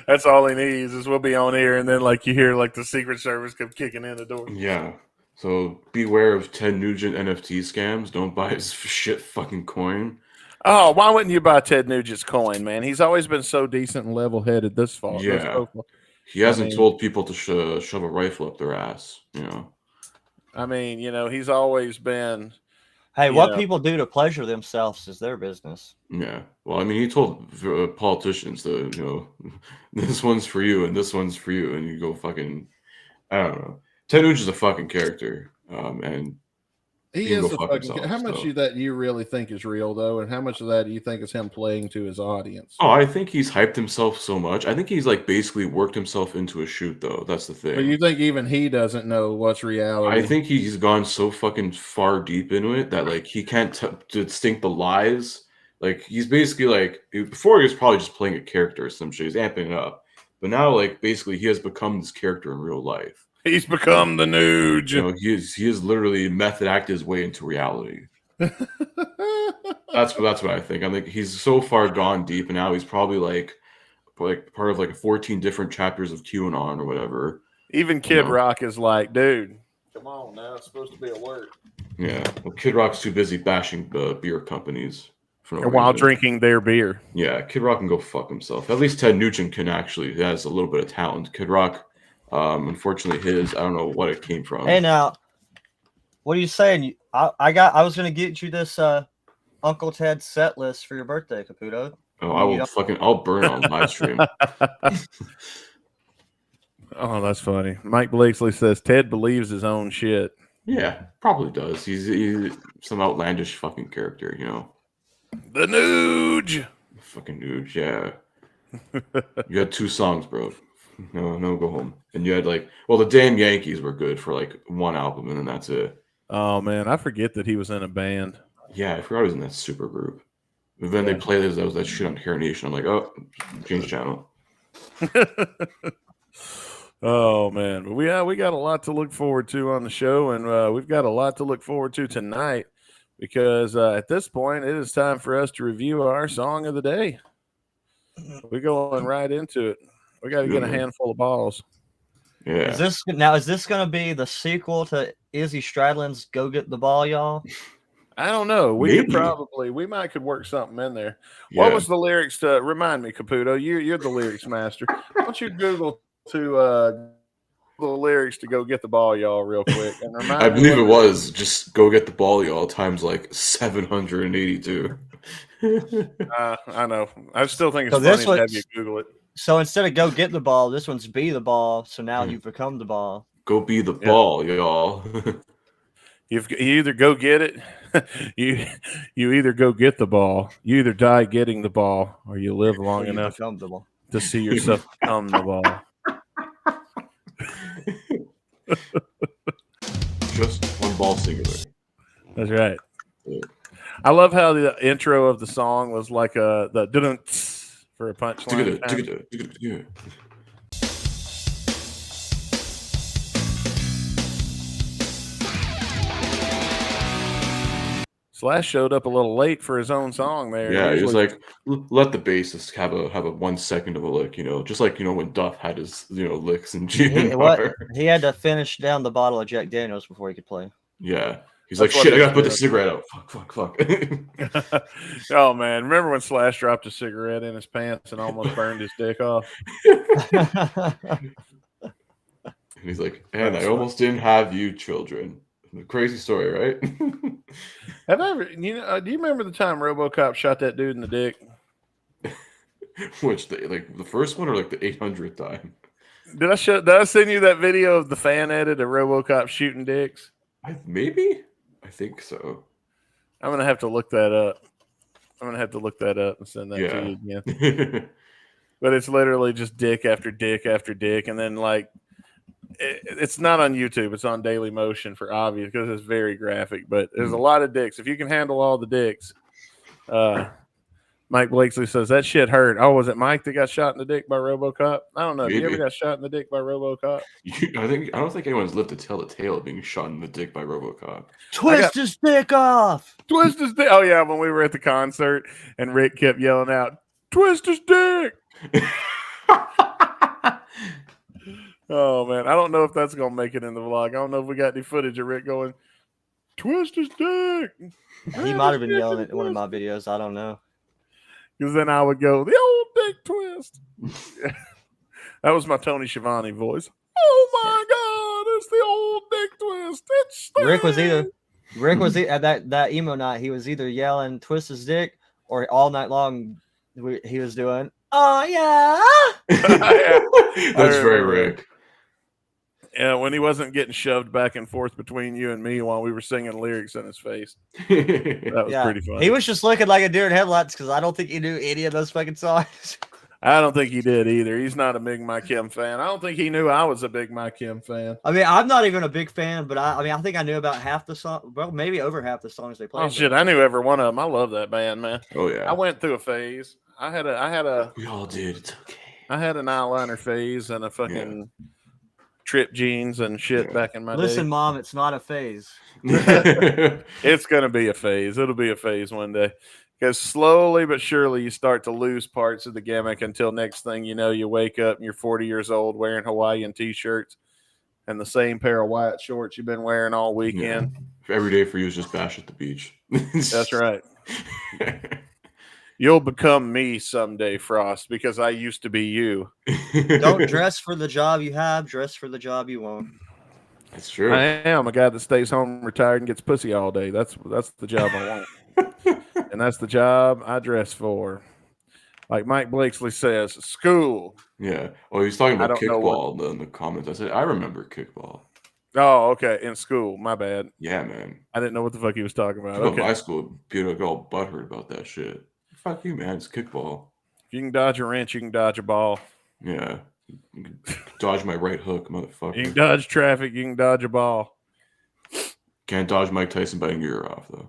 That's all he needs is we'll be on here and then like you hear like the Secret Service come kicking in the door. Yeah. So beware of Ted Nugent NFT scams. Don't buy his shit fucking coin. Oh, why wouldn't you buy Ted Nugent's coin, man? He's always been so decent and level-headed this fall. Yeah. He hasn't told people to shove a rifle up their ass, I mean, he's always been. Hey, what people do to pleasure themselves is their business. Yeah. Well, I mean, he told politicians that, this one's for you and this one's for you. And you go fucking, I don't know. Ted Nugent's a fucking character. And he is a fucking. How much of that you really think is real, though? And how much of that do you think is him playing to his audience? Oh, I think he's hyped himself so much. I think he's like basically worked himself into a shoot, though. That's the thing. But you think even he doesn't know what's reality? I think he's gone so fucking far deep into it that like he can't distinct the lies. Like he's basically like before he was probably just playing a character or some shit. He's amping it up, but now like basically he has become this character in real life. He's become the Nuge. He is literally method act his way into reality. That's what I think. I think he's so far gone deep, and now he's probably like part of like 14 different chapters of QAnon or whatever. Even Kid Rock is like, dude, come on now, it's supposed to be a word. Yeah, well, Kid Rock's too busy bashing beer companies while drinking their beer. Yeah, Kid Rock can go fuck himself. At least Ted Nugent he has a little bit of talent. Kid Rock, unfortunately, I don't know what it came from. Hey, now, what are you saying? I was gonna get you this Uncle Ted set list for your birthday, Caputo. Oh, I'll burn on live stream. Oh, that's funny. Mike Blakesley says Ted believes his own shit. Yeah, probably does. He's some outlandish fucking character, The Nuge. Fucking Nuge, yeah. You had 2 songs, bro. No, go home. And you had the Damn Yankees were good for like 1 album, and then that's it. Oh man, I forget that he was in a band. Yeah, I forgot he was in that super group. But then they played that shit on Hair Nation. I'm like, oh, change channel. Oh man, but we got a lot to look forward to on the show, and we've got a lot to look forward to tonight because at this point it is time for us to review our song of the day. We're going right into it. We got to get a handful of balls. Yeah. Is this going to be the sequel to Izzy Stradlin's "Go Get the Ball, Y'all"? I don't know. We could work something in there. Yeah. What was the lyrics to remind me, Caputo? You're the lyrics master. Why don't you Google the lyrics to "Go Get the Ball, Y'all" real quick? And remind I believe it was just "Go Get the Ball, Y'all" times like 782. I know. I still think it's funny to have you Google it. So instead of "Go Get the Ball," this one's "Be the Ball." So now you've become the ball. Go be the ball, y'all. You either go get it, you either go get the ball, you either die getting the ball, or you live long enough to see yourself become the ball. Just one ball singular. That's right. Yeah. I love how the intro of the song was like the dun for a punchline. Slash showed up a little late for his own song there. Yeah, he was like, let the bassist have a 1 second of a lick, just like when Duff had his licks and he had to finish down the bottle of Jack Daniels before he could play. Yeah, He's like, shit, I gotta put the cigarette out. Fuck. Oh man, remember when Slash dropped a cigarette in his pants and almost burned his dick off? And he's like, and I almost didn't have you children. Crazy story, right? Have I ever? Do you remember the time RoboCop shot that dude in the dick? Which like the first one or like the 800th time? Did I send you that video of the fan edit of RoboCop shooting dicks? Maybe. I think so. I'm gonna have to look that up. And send that to you again. But it's literally just dick after dick after dick, and then like it's not on YouTube. It's on Daily Motion for obvious because it's very graphic. But there's a lot of dicks. If you can handle all the dicks, Mike Blakesley says that shit hurt. Oh, was it Mike that got shot in the dick by RoboCop? I don't know. Maybe. You ever got shot in the dick by RoboCop? I don't think anyone's lived to tell the tale of being shot in the dick by RoboCop. Twist his dick off. Twist his dick. Oh yeah, when we were at the concert and Rick kept yelling out, "Twist his dick." Oh man, I don't know if that's gonna make it in the vlog. I don't know if we got any footage of Rick going, "Twist his dick." He might have been yelling at one of my videos. I don't know. Because then I would go, "The old dick twist." That was my Tony Schiavone voice. Oh my God, it's the old dick twist. It's Rick was at that emo night. He was either yelling "twist his dick" or all night long he was doing, "Oh yeah." That's very Rick. Yeah, when he wasn't getting shoved back and forth between you and me while we were singing lyrics in his face. That was pretty funny. He was just looking like a deer in headlights because I don't think he knew any of those fucking songs. I don't think he did either. He's not a big My Kim fan. I don't think he knew I was a big My Kim fan. I mean, I'm not even a big fan, but I think I knew about half the song. Well, maybe over half the songs they played. Oh shit, I knew every one of them. I love that band, man. Oh yeah. I went through a phase. I had a. We all did. It's okay. I had an eyeliner phase and a fucking trip jeans and shit back in my day. Listen, Mom, it's not a phase. It's gonna be a phase. It'll be a phase one day. Because slowly but surely you start to lose parts of the gimmick until next thing you know, you wake up and you're 40 years old wearing Hawaiian t-shirts and the same pair of white shorts you've been wearing all weekend. Yeah. Every day for you is just bash at the beach. That's right. You'll become me someday, Frost, because I used to be you. Don't dress for the job you have, dress for the job you won't. That's true. I am a guy that stays home retired and gets pussy all day. That's the job I want. And that's the job I dress for. Like Mike Blakesley says, school. Yeah. Well, he's talking about kickball in the comments. I said, I remember kickball. Oh, okay. In school. My bad. Yeah, man. I didn't know what the fuck he was talking about. Okay. My school, people go all butthurt about that shit. Fuck you, man. It's kickball. If you can dodge a wrench, you can dodge a ball. Yeah. You can dodge my right hook, motherfucker. You can dodge traffic. You can dodge a ball. Can't dodge Mike Tyson biting your ear off, though.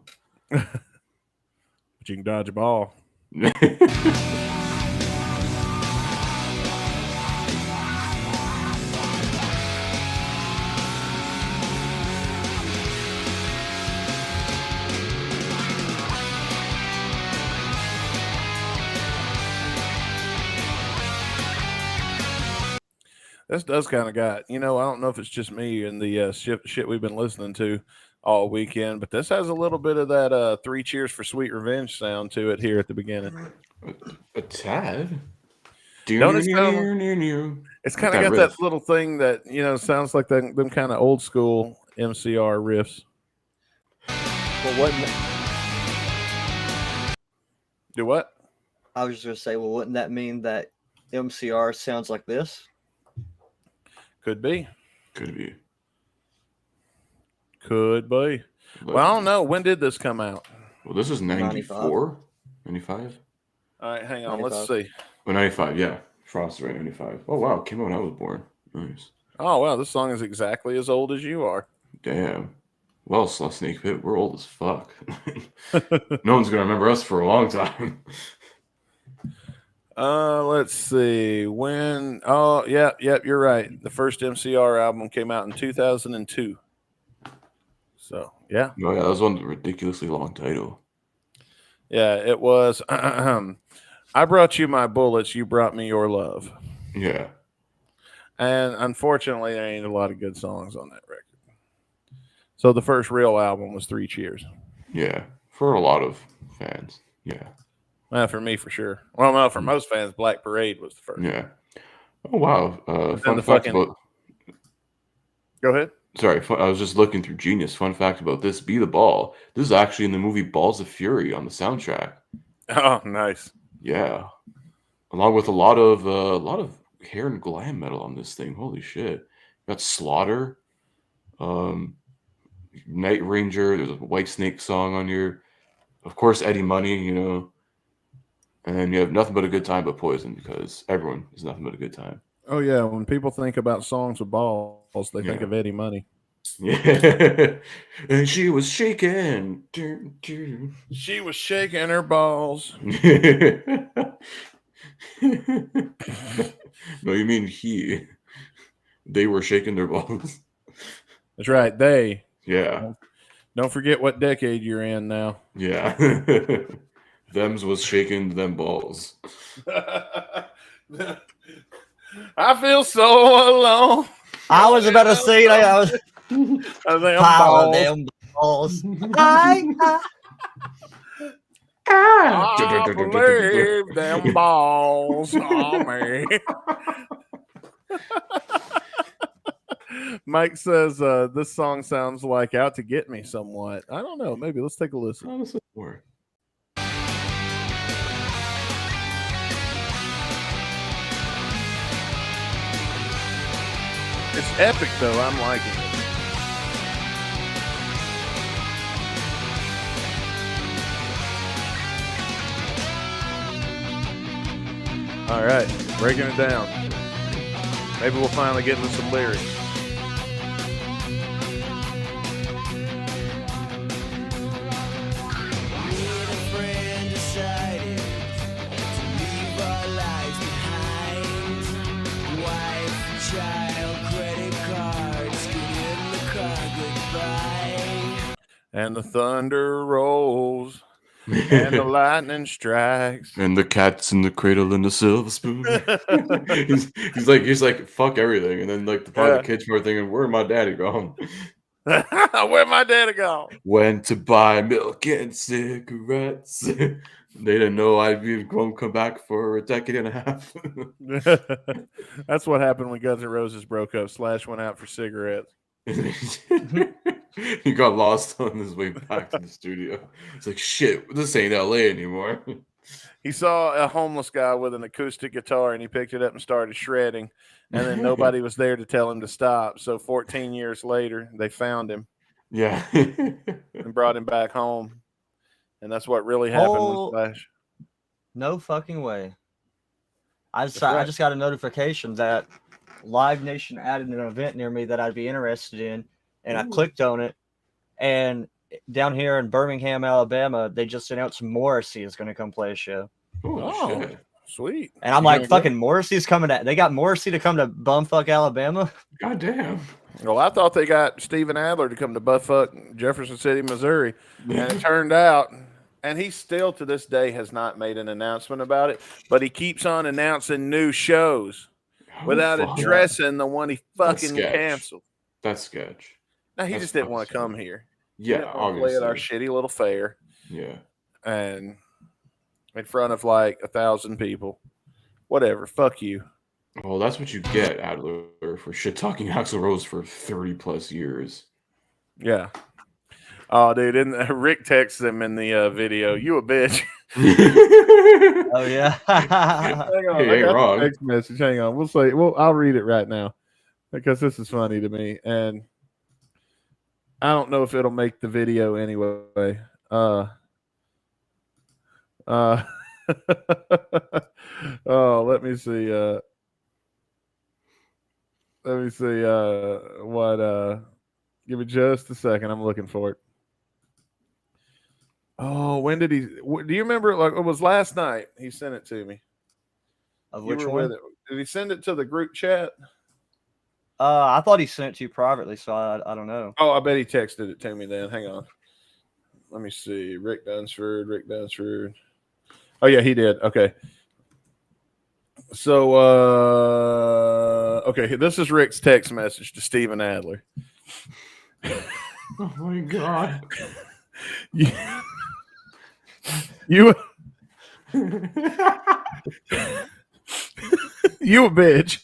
But you can dodge a ball. This does kind of got, I don't know if it's just me and the shit we've been listening to all weekend, but this has a little bit of that 3 Cheers for Sweet Revenge sound to it here at the beginning. A tad? It's kind of got that little thing that, sounds like them kind of old school MCR riffs. Well, wouldn't Do what? I was just going to say, well, wouldn't that mean that MCR sounds like this? Could be. Could be. Well, I don't know. When did this come out? Well, this is 94? 95? All right, hang on. 95. Let's see. Oh, 95, yeah. Frost right 95. Oh, wow. It came out when I was born. Nice. Oh, wow. This song is exactly as old as you are. Damn. Well, Snakepit, we're old as fuck. No one's going to remember us for a long time. Let's see. When? Oh, yeah, you're right. The first MCR album came out in 2002. So, yeah. Oh, yeah, that was one ridiculously long title. Yeah, it was. I brought you my bullets. You brought me your love. Yeah. And unfortunately, there ain't a lot of good songs on that record. So the first real album was Three Cheers. Yeah, for a lot of fans. Yeah. For me, for sure. Well, no, for most fans, Black Parade was the first. Yeah. Oh wow. Fun fact about. Go ahead. Sorry, I was just looking through Genius. Fun fact about this: "Be the Ball." This is actually in the movie Balls of Fury on the soundtrack. Oh, nice. Yeah, along with a lot of hair and glam metal on this thing. Holy shit! Got Slaughter, Night Ranger. There's a White Snake song on here. Of course, Eddie Money. You know, and then you have Nothing But a Good Time but Poison, because everyone is nothing but a good time. Oh yeah, when people think about songs with balls, they think of Eddie Money. Yeah, and she was shaking. She was shaking her balls. No, you mean he. They were shaking their balls. That's right. They. Yeah. Don't forget what decade you're in now. Yeah. Them's was shaking them balls. I feel so alone. I was about to say that. I was them pile of balls. them balls. I believe them balls on me. Mike says this song sounds like Out to Get Me somewhat. I don't know. Maybe let's take a listen. Honestly, more. It's epic though. I'm liking it. All right, breaking it down. Maybe we'll finally get into some lyrics. And the thunder rolls, and the lightning strikes, and the cat's in the cradle and the silver spoon. he's like fuck everything, and then like the kids start thinking, "Where my daddy gone? Where my daddy gone? Went to buy milk and cigarettes." They didn't know I'd be going to come back for a decade and a half. That's what happened when Guns N' Roses broke up. Slash went out for cigarettes. He got lost on his way back to the studio. It's like, shit, this ain't LA anymore. He saw a homeless guy with an acoustic guitar and he picked it up and started shredding. And then nobody was there to tell him to stop. So 14 years later, they found him. Yeah. And brought him back home. And that's what really happened with Slash. No fucking way. I just got a notification that Live Nation added an event near me that I'd be interested in. And I clicked on it, and down here in Birmingham, Alabama, they just announced Morrissey is going to come play a show. Oh, shit. Sweet. And I'm like, fucking Morrissey's coming to. They got Morrissey to come to bumfuck Alabama. God damn. Well, I thought they got Steven Adler to come to bumfuck Jefferson City, Missouri, and it turned out, and he still to this day has not made an announcement about it, but he keeps on announcing new shows without addressing the one he fucking canceled. That's sketch. No, he just didn't want to come here. Yeah, obviously. Play at our shitty little fair. Yeah. And in front of like 1,000 people. Whatever. Fuck you. Well, that's what you get, Adler, for shit talking Axl Rose for 30 plus years. Yeah. Oh, dude. And Rick texts him in the video, "You a bitch." Oh, yeah. Hang on. Hey, ain't wrong. Text message. Hang on. I'll read it right now because this is funny to me. And I don't know if it'll make the video anyway. Oh, let me see. What? Give me just a second. I'm looking for it. Oh, when did he? Do you remember? Like, it was last night. He sent it to me. Of You which were one? with it. Did he send it to the group chat? I thought he sent it to you privately, so I don't know. Oh, I bet he texted it to me then. Hang on. Let me see. Rick Dunsford. Oh, yeah, he did. Okay. So, okay, this is Rick's text message to Steven Adler. Oh my god. you, you you a bitch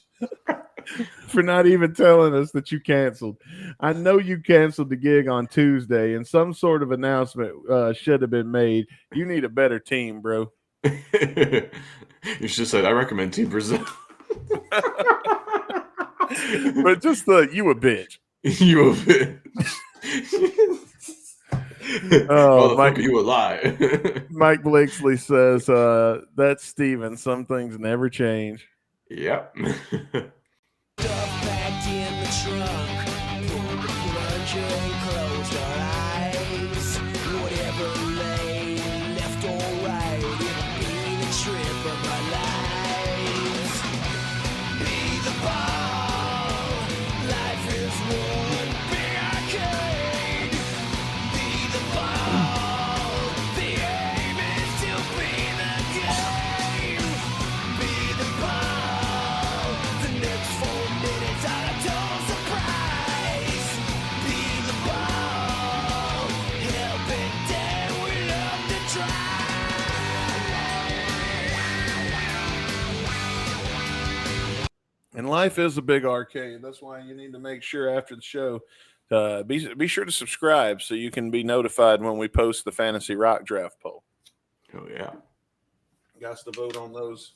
for not even telling us that you canceled. I know you canceled the gig on Tuesday, and some sort of announcement should have been made. You need a better team, bro. You should have said, I recommend Team Brazil. But just you a bitch. You a bitch. Oh, Motherfucker, you a lie. Mike Blakeslee says, that's Steven. Some things never change. Yep. Stuff packed in the trunk. Pulled the plunger and closed our eyes. Whatever lay left or right, it'll be the trip of our lives. Be the ball. Life is one big arcade. Be the ball. The aim is to be the game. Be the ball. The next 4 minutes are a total surprise. Be the ball. Help it down, we love to try. And life is a big arcade. That's why you need to make sure after the show, be sure to subscribe so you can be notified when we post the Fantasy Rock Draft poll. Oh, yeah. Got to vote on those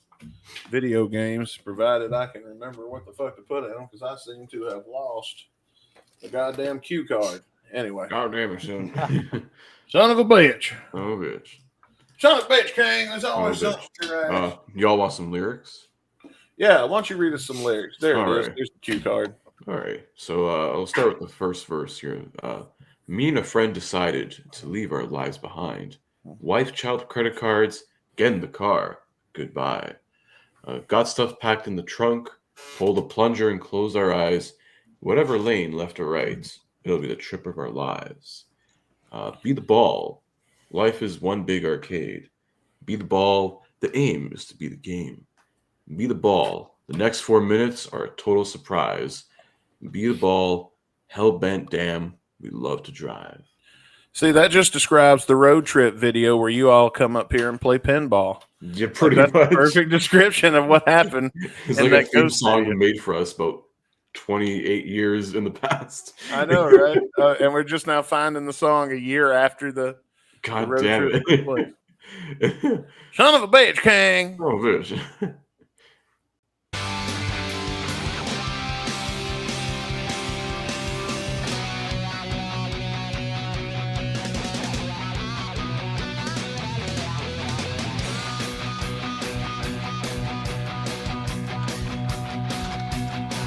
video games, provided I can remember what the fuck to put in them, because I seem to have lost the goddamn cue card. Anyway, God damn it, son. son of a bitch. Oh, bitch. Son of a bitch, King. There's always Oh, something to your ass. Y'all want some lyrics? Yeah, why don't you read us some lyrics? There All it is. right. There's the cue card. All right. So I'll start with the first verse here. Me and a friend decided to leave our lives behind. Wife, child, credit cards, get in the car. Goodbye. Got stuff packed in the trunk. Pulled a plunger and closed our eyes. Whatever lane, left or right, it'll be the trip of our lives. Be the ball. Life is one big arcade. Be the ball. The aim is to be the game. Be the ball. The next 4 minutes are a total surprise. Be the ball. Hell bent, damn. We love to drive. See, that just describes the road trip video where you all come up here and play pinball. Yeah, pretty That's much. a perfect description of what happened. It's in like a that theme ghost song video. made for us about 28 years in the past. I know, right? And we're just now finding the song a year after the God road damn trip took place. it. Son of a bitch, King. Oh, bitch.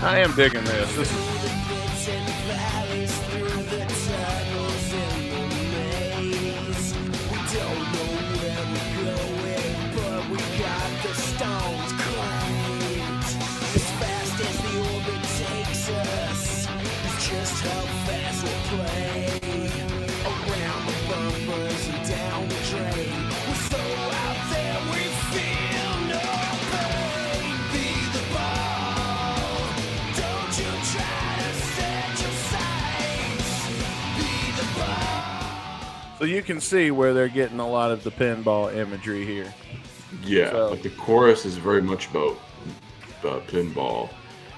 I am digging this. This is Through the pits and valleys, through the tunnels and the maze. We don't know where we're going, but we got the stones claimed. As fast as the orbit takes us, it's just how fast we'll play. Around the bumpers and down the drain, we're so out there we feel no pain. Be the ball. Don't you try to set your sights. Be the ball. so you can see where they're getting a lot of the pinball imagery here. Yeah, So- like the chorus is very much about pinball.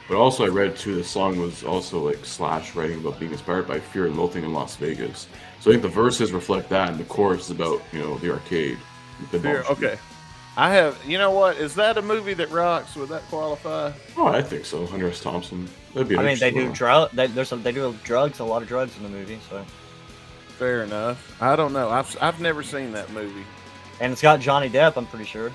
But also I read too, the song was also like Slash writing about being inspired by Fear and Loathing in Las Vegas. So I think the verses reflect that, and the chorus is about, the arcade. The pinball Here, machine. okay. I have, you know what? Is that a movie that rocks? Would that qualify? Oh, I think so. Hunter S. Thompson. That'd be an I mean, they interesting do one. they do drugs, a lot of drugs in the movie. So, Fair enough. I don't know. I've never seen that movie. and it's got Johnny Depp. I'm pretty sure.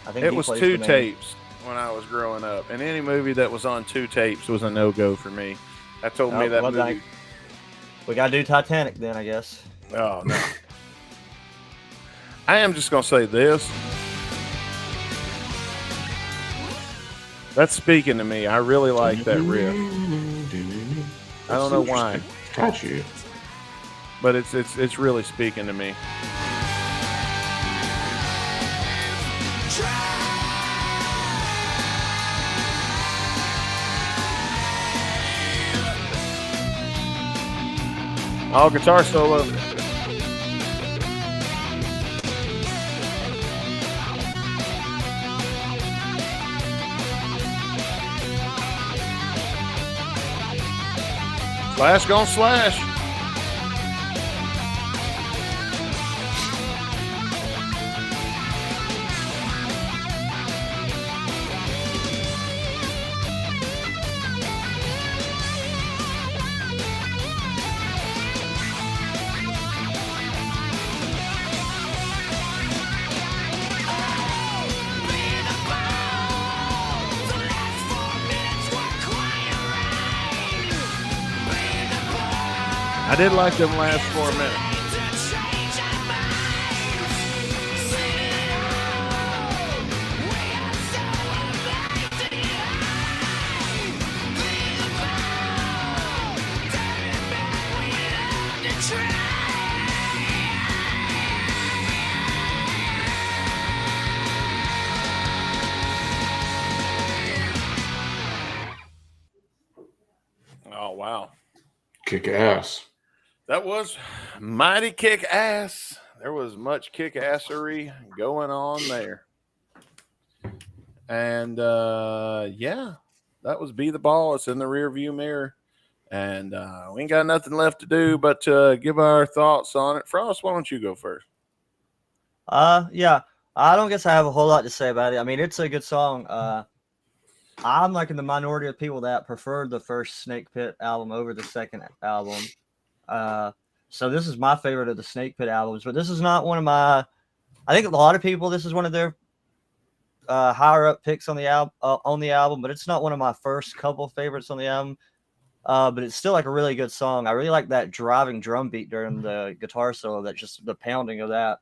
I think It he was plays 2 the main- tapes when I was growing up, and any movie that was on 2 tapes was a no-go for me. That told me Oh, that well, movie. We gotta do Titanic then, I guess. Oh no. I am just gonna say this. That's speaking to me. I really like that riff. I don't know why, It's catchy. but it's really speaking to me. All guitar solo. Slash gonna slash. I did like them last 4 minutes. Oh, wow. Kick ass. That was mighty kick ass. There was much kick assery going on there. And yeah, that was Be the Ball. It's in the rear view mirror. And we ain't got nothing left to do but give our thoughts on it. Frost, why don't you go first? Yeah, I don't guess I have a whole lot to say about it. I mean, it's a good song. I'm like in the minority of people that preferred the first Snakepit album over the second album. So this is my favorite of the Snakepit albums, but this is not one of my. I think a lot of people, this is one of their higher up picks on the album, but it's not one of my first couple favorites on the album. But it's still like a really good song. I really like that driving drum beat during the guitar solo. That just the pounding of that.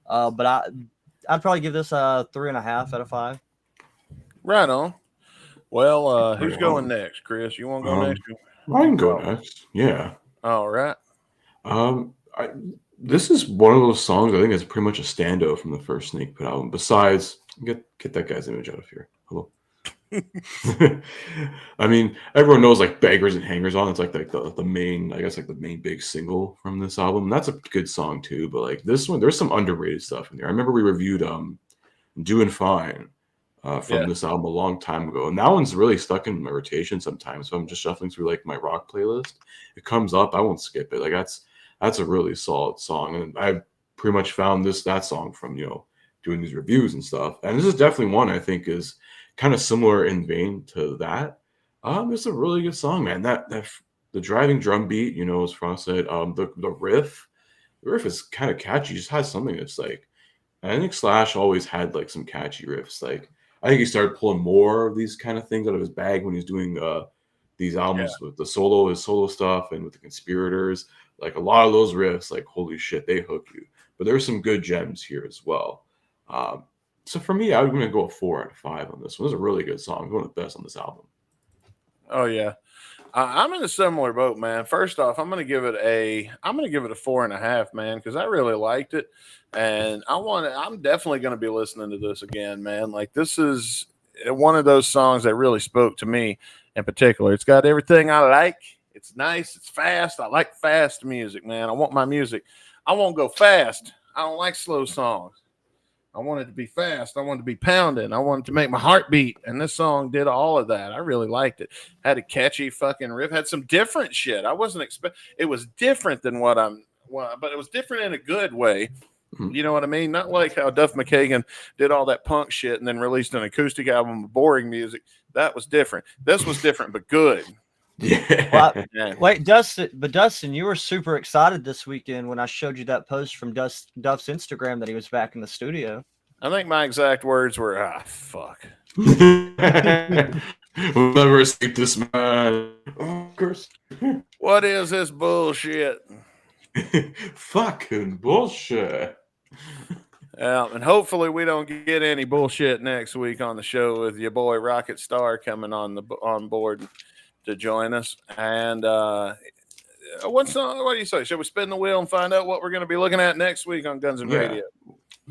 But I'd probably give this a 3.5 out of 5. Right on. Well, who's going next, Chris? You want to go next? I can go next. Yeah. All right. This is one of those songs I think is pretty much a standout from the first Snakepit album. Besides, get that guy's image out of here. Hello. I mean, everyone knows like Beggars and Hangers On. It's like the main, I guess, like the main big single from this album. And that's a good song too. But like this one, there's some underrated stuff in there. I remember we reviewed "Doing Fine" from this album a long time ago, and that one's really stuck in my rotation sometimes. So I'm just shuffling through like my rock playlist. It comes up, I won't skip it. Like that's a really solid song, and I pretty much found that song from doing these reviews and stuff. And this is definitely one I think is kind of similar in vein to that. It's a really good song, man. That the driving drum beat, as Frost said, the riff is kind of catchy. It just has something that's like, I think Slash always had like some catchy riffs. Like I think he started pulling more of these kind of things out of his bag when he's doing these albums with his solo stuff and with the Conspirators. Like a lot of those riffs, like holy shit, they hook you. But there's some good gems here as well. So for me, I'm going to go a 4 out of 5 on this one. This is a really good song. It's one of the best on this album. Oh yeah, I'm in a similar boat, man. First off, I'm going to give it a 4.5, man, because I really liked it, and I'm definitely going to be listening to this again, man. Like this is one of those songs that really spoke to me in particular. It's got everything I like. It's nice. It's fast. I like fast music, man. I want my music. I won't go fast. I don't like slow songs. I want it to be fast. I want it to be pounding. I want it to make my heart beat. And this song did all of that. I really liked it. Had a catchy fucking riff. Had some different shit. I wasn't expecting. It was different than but it was different in a good way. Mm-hmm. You know what I mean? Not like how Duff McKagan did all that punk shit and then released an acoustic album of boring music. That was different. This was different, but good. Yeah. Well, wait, Dustin, you were super excited this weekend when I showed you that post from Duff's Instagram that he was back in the studio. I think my exact words were, fuck. We'll never escape this man. Oh, curse. What is this bullshit? Fucking bullshit. And hopefully we don't get any bullshit next week on the show with your boy Rocket Star coming on board to join us. And what do you say? Should we spin the wheel and find out what we're going to be looking at next week on Guns and Radio?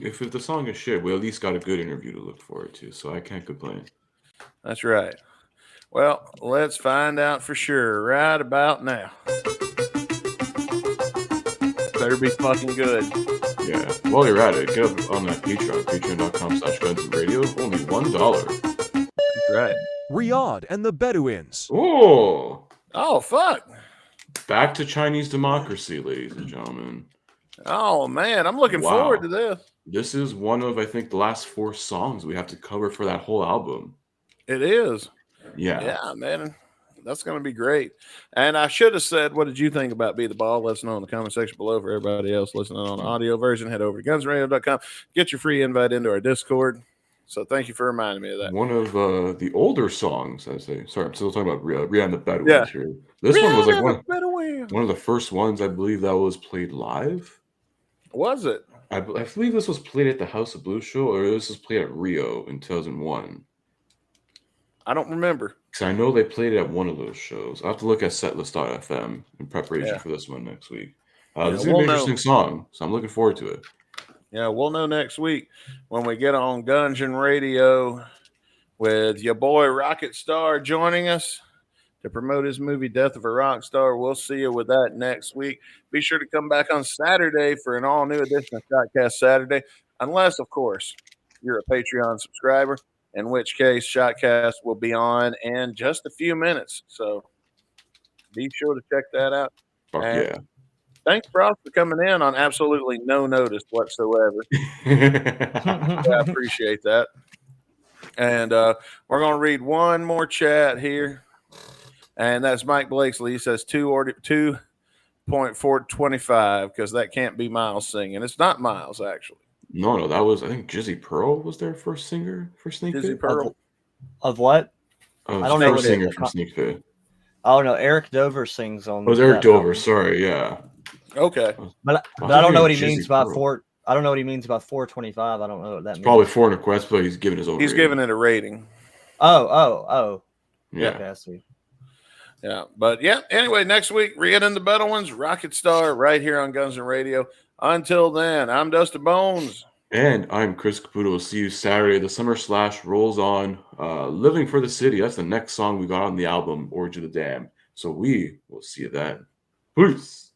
If the song is shit, we at least got a good interview to look forward to, so I can't complain. That's right. Well, let's find out for sure right about now. better be fucking good. Yeah. While you're at it, get up on that Patreon, patreon.com/gunsradio. Only $1. That's right. Riyadh and the Bedouins. Oh, Oh, fuck. back to Chinese democracy, ladies and gentlemen. Oh, man. I'm looking Wow. forward to this. This is one of, I think, the last 4 songs we have to cover for that whole album. It is. Yeah. Yeah, man. That's going to be great. And I should have said, what did you think about Be the Ball? Let us know in the comment section below. For everybody else listening on the audio version, head over to gunsradio.com. Get your free invite into our Discord. So thank you for reminding me of that. One of the older songs, I say. Sorry, I'm still talking about Riyadh and the Bedouins here. This one was like one of the first ones, I believe, that was played live. Was it? I believe this was played at the House of Blues show, or this was played at Rio in 2001. I don't remember. Because I know they played it at one of those shows. I'll have to look at setlist.fm in preparation for this one next week. This is going to be an interesting song, so I'm looking forward to it. Yeah, we'll know next week when we get on Gungeon Radio with your boy Rocket Star joining us to promote his movie Death of a Rock Star. We'll see you with that next week. Be sure to come back on Saturday for an all-new edition of Shotcast Saturday, unless, of course, you're a Patreon subscriber, in which case Shotcast will be on in just a few minutes. So be sure to check that out. Fuck And yeah. thanks, Frost, for coming in on absolutely no notice whatsoever. I appreciate that. And we're going to read one more chat here. And that's Mike Blakesley. He says 2.425 because that can't be Miles singing. It's not Miles, actually. No, that was, I think Jizzy Pearl was their first singer for Snakepit. Jizzy Pearl. Of what? I don't know first what it singer is. for Snakepit. Oh no, Eric Dover sings on. It was Eric that Dover. album. Sorry, yeah. Okay. But I don't know what he means by 4. I don't know what he means by 425. I don't know what that means. Probably 4 requests, but he's giving his own. He's giving it a rating. Oh. Yeah. Okay, I see. Yeah. But yeah, anyway, next week, Riyadh and the Bedouins, Rocket Star, right here on Guns and Radio. Until then, I'm Dustin Bones. And I'm Chris Caputo. We'll see you Saturday. The summer slash rolls on. Living for the City. That's the next song we got on the album, Origin of the Dam. So we will see you then. Peace.